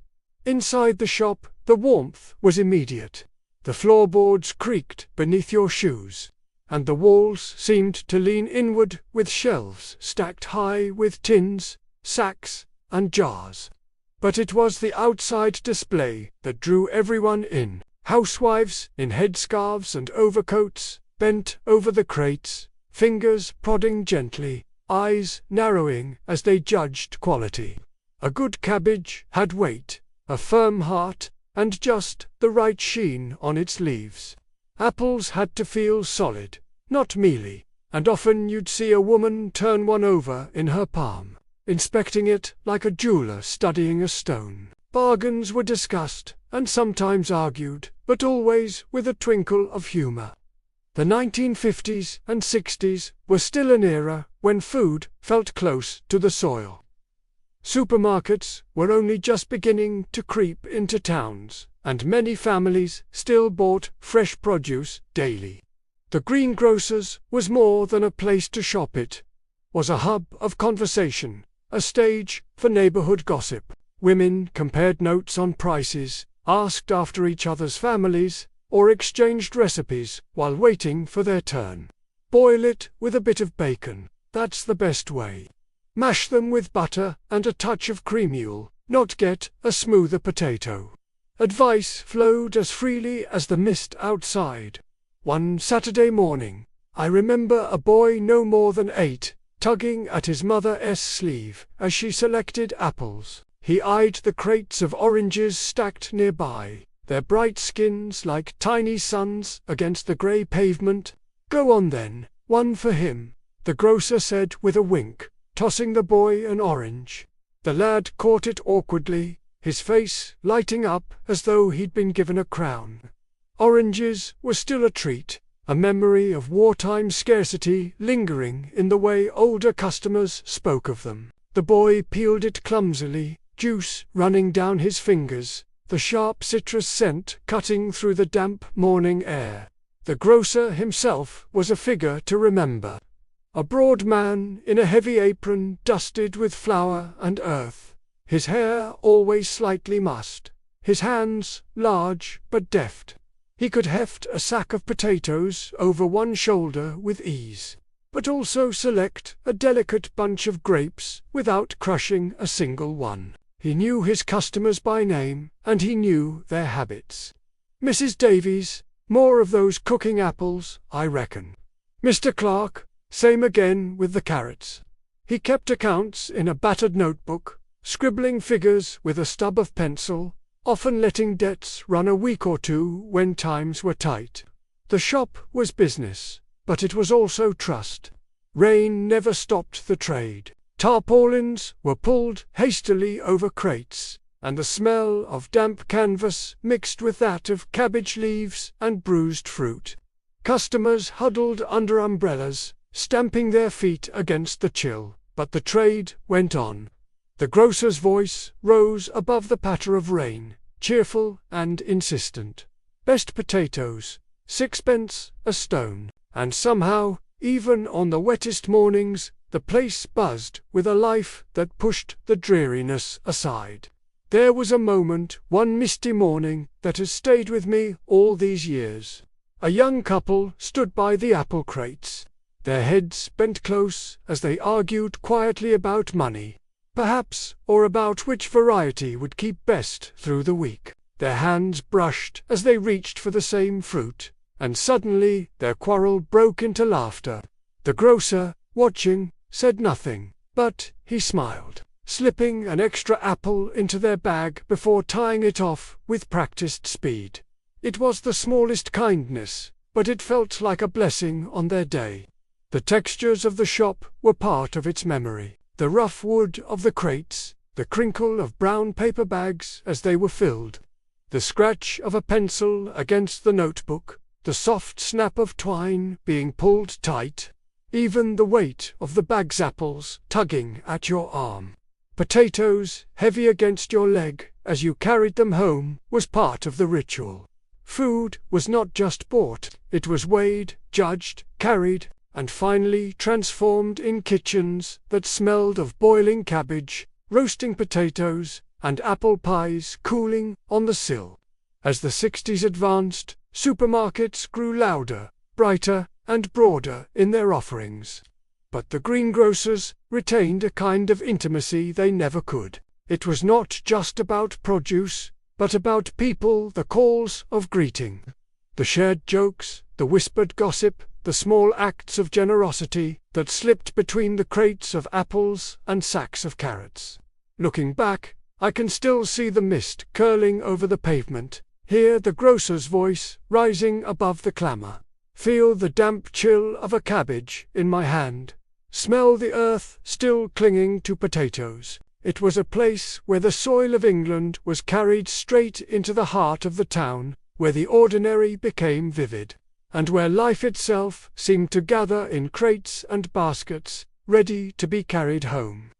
Inside the shop, the warmth was immediate. The floorboards creaked beneath your shoes, and the walls seemed to lean inward with shelves stacked high with tins, sacks, and jars. But it was the outside display that drew everyone in. Housewives in headscarves and overcoats bent over the crates, fingers prodding gently, eyes narrowing as they judged quality. A good cabbage had weight, a firm heart, and just the right sheen on its leaves. Apples had to feel solid, not mealy, and often you'd see a woman turn one over in her palm, inspecting it like a jeweler studying a stone. Bargains were discussed, and sometimes argued, but always with a twinkle of humor. The 1950s and 60s were still an era when food felt close to the soil. Supermarkets were only just beginning to creep into towns, and many families still bought fresh produce daily. The Greengrocer's was more than a place to shop, it was a hub of conversation, a stage for neighborhood gossip. Women compared notes on prices, asked after each other's families, or exchanged recipes while waiting for their turn. Boil it with a bit of bacon, that's the best way. Mash them with butter and a touch of cream, you'll not get a smoother potato. Advice flowed as freely as the mist outside. One Saturday morning, I remember a boy no more than 8, tugging at his mother's sleeve as she selected apples. He eyed the crates of oranges stacked nearby, their bright skins like tiny suns against the grey pavement. "Go on then, one for him," the grocer said with a wink, tossing the boy an orange. The lad caught it awkwardly, his face lighting up as though he'd been given a crown. Oranges were still a treat, a memory of wartime scarcity lingering in the way older customers spoke of them. The boy peeled it clumsily, juice running down his fingers, the sharp citrus scent cutting through the damp morning air. The grocer himself was a figure to remember. A broad man in a heavy apron dusted with flour and earth, his hair always slightly mussed, his hands large but deft. He could heft a sack of potatoes over one shoulder with ease, but also select a delicate bunch of grapes without crushing a single one. He knew his customers by name, and he knew their habits. "Mrs. Davies, more of those cooking apples, I reckon." "Mr. Clark, same again with the carrots." He kept accounts in a battered notebook, scribbling figures with a stub of pencil, often letting debts run a week or two when times were tight. The shop was business, but it was also trust. Rain never stopped the trade. Tarpaulins were pulled hastily over crates, and the smell of damp canvas mixed with that of cabbage leaves and bruised fruit. Customers huddled under umbrellas, stamping their feet against the chill, but the trade went on. The grocer's voice rose above the patter of rain, cheerful and insistent. "Best potatoes, 6pence a stone," and somehow, even on the wettest mornings, the place buzzed with a life that pushed the dreariness aside. There was a moment, one misty morning, that has stayed with me all these years. A young couple stood by the apple crates, their heads bent close as they argued quietly about money, perhaps, or about which variety would keep best through the week. Their hands brushed as they reached for the same fruit, and suddenly their quarrel broke into laughter. The grocer, watching, said nothing, but he smiled, slipping an extra apple into their bag before tying it off with practiced speed. It was the smallest kindness, but it felt like a blessing on their day. The textures of the shop were part of its memory. The rough wood of the crates, the crinkle of brown paper bags as they were filled, the scratch of a pencil against the notebook, the soft snap of twine being pulled tight, even the weight of the bag's apples tugging at your arm. Potatoes, heavy against your leg as you carried them home, was part of the ritual. Food was not just bought, it was weighed, judged, carried, and finally transformed in kitchens that smelled of boiling cabbage, roasting potatoes, and apple pies cooling on the sill. As the 60s advanced, supermarkets grew louder, brighter, and broader in their offerings. But the greengrocers retained a kind of intimacy they never could. It was not just about produce, but about people, the calls of greeting, the shared jokes, the whispered gossip, the small acts of generosity that slipped between the crates of apples and sacks of carrots. Looking back, I can still see the mist curling over the pavement, hear the grocer's voice rising above the clamour, feel the damp chill of a cabbage in my hand, smell the earth still clinging to potatoes. It was a place where the soil of England was carried straight into the heart of the town, where the ordinary became vivid, and where life itself seemed to gather in crates and baskets, ready to be carried home.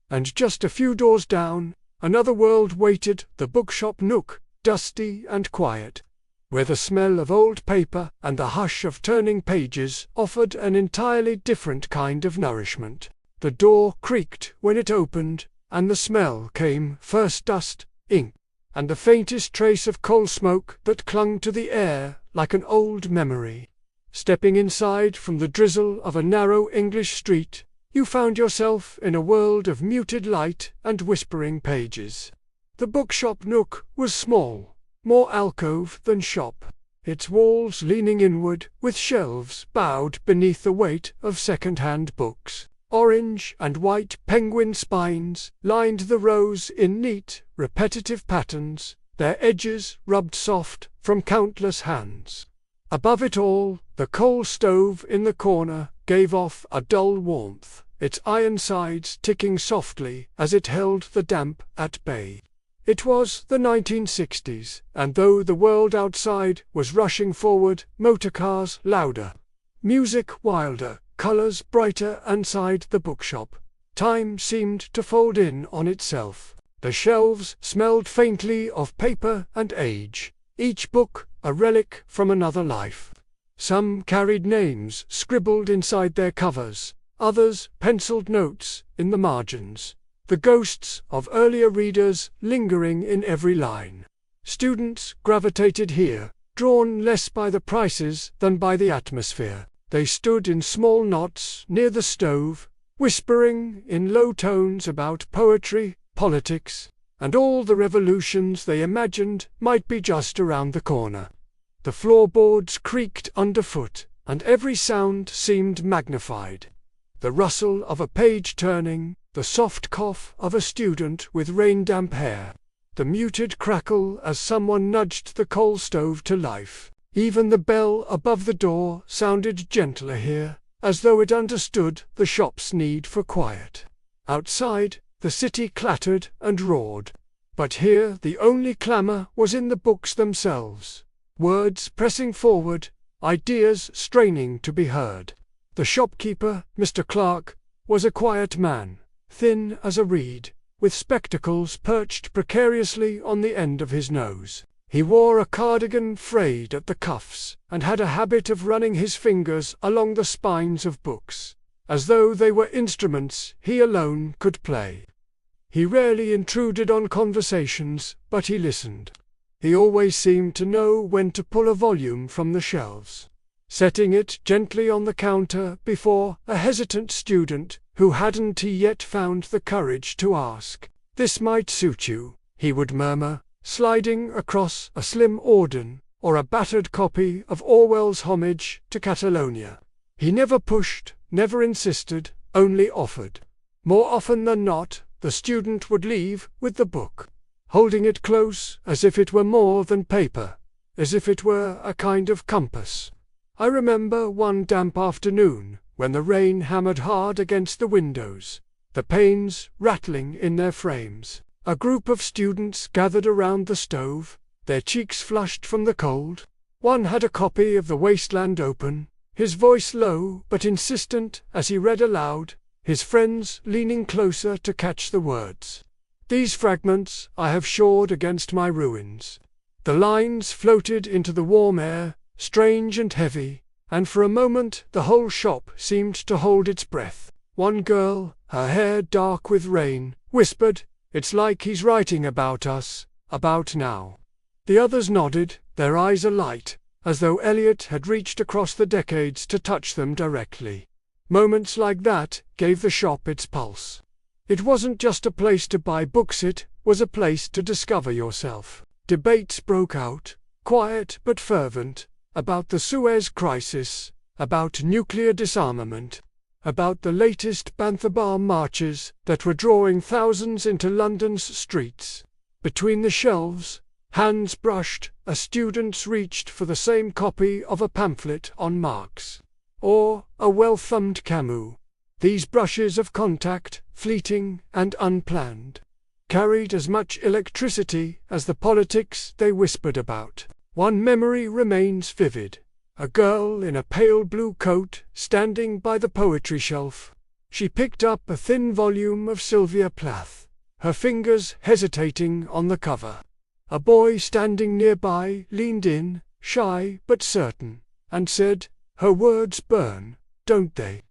And just a few doors down, another world waited, the Bookshop Nook, dusty and quiet, where the smell of old paper and the hush of turning pages offered an entirely different kind of nourishment. The door creaked when it opened, and the smell came, first dust, ink, and the faintest trace of coal smoke that clung to the air like an old memory. Stepping inside from the drizzle of a narrow English street, you found yourself in a world of muted light and whispering pages. The Bookshop Nook was small, more alcove than shop, its walls leaning inward, with shelves bowed beneath the weight of second-hand books. Orange and white penguin spines lined the rows in neat, repetitive patterns, their edges rubbed soft from countless hands. Above it all, the coal stove in the corner gave off a dull warmth, its iron sides ticking softly as it held the damp at bay. It was the 1960s, and though the world outside was rushing forward, motorcars louder, music wilder, colours brighter inside the bookshop, time seemed to fold in on itself. The shelves smelled faintly of paper and age, each book a relic from another life. Some carried names scribbled inside their covers, others penciled notes in the margins, the ghosts of earlier readers lingering in every line. Students gravitated here, drawn less by the prices than by the atmosphere. They stood in small knots near the stove, whispering in low tones about poetry, politics, and all the revolutions they imagined might be just around the corner. The floorboards creaked underfoot, and every sound seemed magnified. The rustle of a page turning, the soft cough of a student with rain-damp hair, the muted crackle as someone nudged the coal stove to life. Even the bell above the door sounded gentler here, as though it understood the shop's need for quiet. Outside, the city clattered and roared, but here the only clamour was in the books themselves, words pressing forward, ideas straining to be heard. The shopkeeper, Mr. Clark, was a quiet man, thin as a reed, with spectacles perched precariously on the end of his nose. He wore a cardigan frayed at the cuffs, and had a habit of running his fingers along the spines of books, as though they were instruments he alone could play. He rarely intruded on conversations, but he listened. He always seemed to know when to pull a volume from the shelves, setting it gently on the counter before a hesitant student who hadn't yet found the courage to ask. "This might suit you," he would murmur, sliding across a slim Auden, or a battered copy of Orwell's Homage to Catalonia. He never pushed, never insisted, only offered. More often than not, the student would leave with the book, holding it close as if it were more than paper, as if it were a kind of compass. I remember one damp afternoon, when the rain hammered hard against the windows, the panes rattling in their frames. A group of students gathered around the stove, their cheeks flushed from the cold. One had a copy of The Wasteland open, his voice low but insistent as he read aloud, his friends leaning closer to catch the words. These fragments I have shored against my ruins. The lines floated into the warm air, strange and heavy, and for a moment the whole shop seemed to hold its breath. One girl, her hair dark with rain, whispered, "It's like he's writing about us, about now." The others nodded, their eyes alight, as though Eliot had reached across the decades to touch them directly. Moments like that gave the shop its pulse. It wasn't just a place to buy books, it was a place to discover yourself. Debates broke out, quiet but fervent, about the Suez Crisis, about nuclear disarmament, about the latest Banthabar marches that were drawing thousands into London's streets. Between the shelves, hands brushed, as students reached for the same copy of a pamphlet on Marx, or a well-thumbed Camus. These brushes of contact, fleeting and unplanned, carried as much electricity as the politics they whispered about. One memory remains vivid. A girl in a pale blue coat standing by the poetry shelf. She picked up a thin volume of Sylvia Plath, her fingers hesitating on the cover. A boy standing nearby leaned in, shy but certain, and said, "Her words burn, don't they?"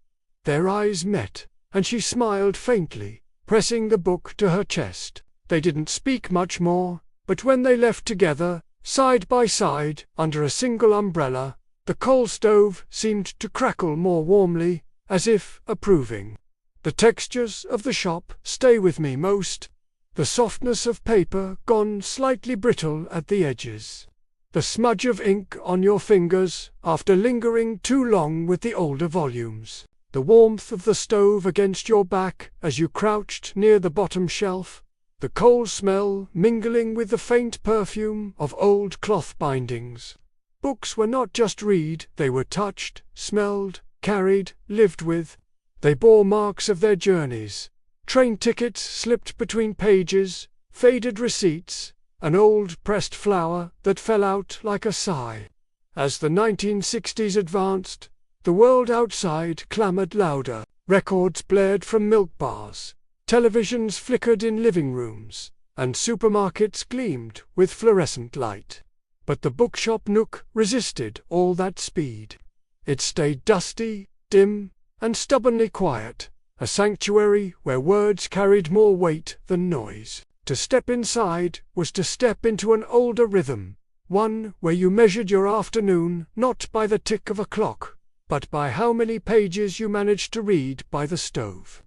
Their eyes met, and she smiled faintly, pressing the book to her chest. They didn't speak much more, but when they left together, side by side, under a single umbrella, the coal stove seemed to crackle more warmly, as if approving. The textures of the shop stay with me most. The softness of paper gone slightly brittle at the edges. The smudge of ink on your fingers after lingering too long with the older volumes. The warmth of the stove against your back as you crouched near the bottom shelf. The coal smell mingling with the faint perfume of old cloth bindings. Books were not just read, they were touched, smelled, carried, lived with. They bore marks of their journeys. Train tickets slipped between pages, faded receipts, an old pressed flower that fell out like a sigh. As the 1960s advanced, the world outside clamored louder. Records blared from milk bars, televisions flickered in living rooms, and supermarkets gleamed with fluorescent light. But the Bookshop Nook resisted all that speed. It stayed dusty, dim, and stubbornly quiet, a sanctuary where words carried more weight than noise. To step inside was to step into an older rhythm, one where you measured your afternoon not by the tick of a clock, but by how many pages you managed to read by the stove.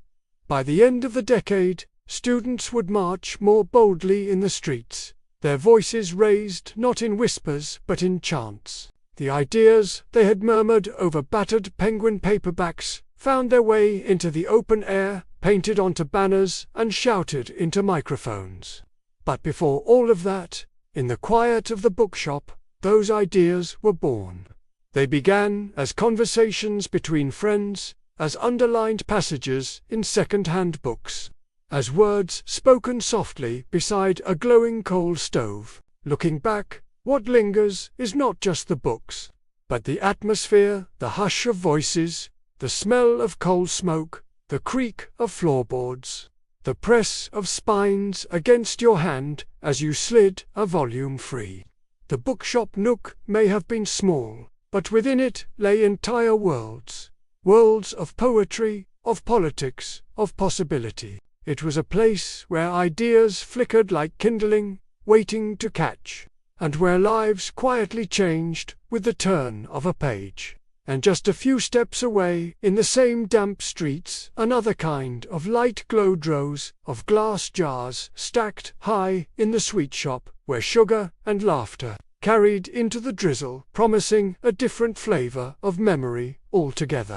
By the end of the decade, students would march more boldly in the streets, their voices raised not in whispers but in chants. The ideas they had murmured over battered penguin paperbacks found their way into the open air, painted onto banners and shouted into microphones. But before all of that, in the quiet of the bookshop, those ideas were born. They began as conversations between friends, as underlined passages in second-hand books, as words spoken softly beside a glowing coal stove. Looking back, what lingers is not just the books, but the atmosphere, the hush of voices, the smell of coal smoke, the creak of floorboards, the press of spines against your hand as you slid a volume free. The Bookshop Nook may have been small, but within it lay entire worlds. Worlds of poetry, of politics, of possibility. It was a place where ideas flickered like kindling, waiting to catch, and where lives quietly changed with the turn of a page. And just a few steps away, in the same damp streets, another kind of light glowed rows of glass jars stacked high in the sweet shop, where sugar and laughter carried into the drizzle, promising a different flavor of memory altogether.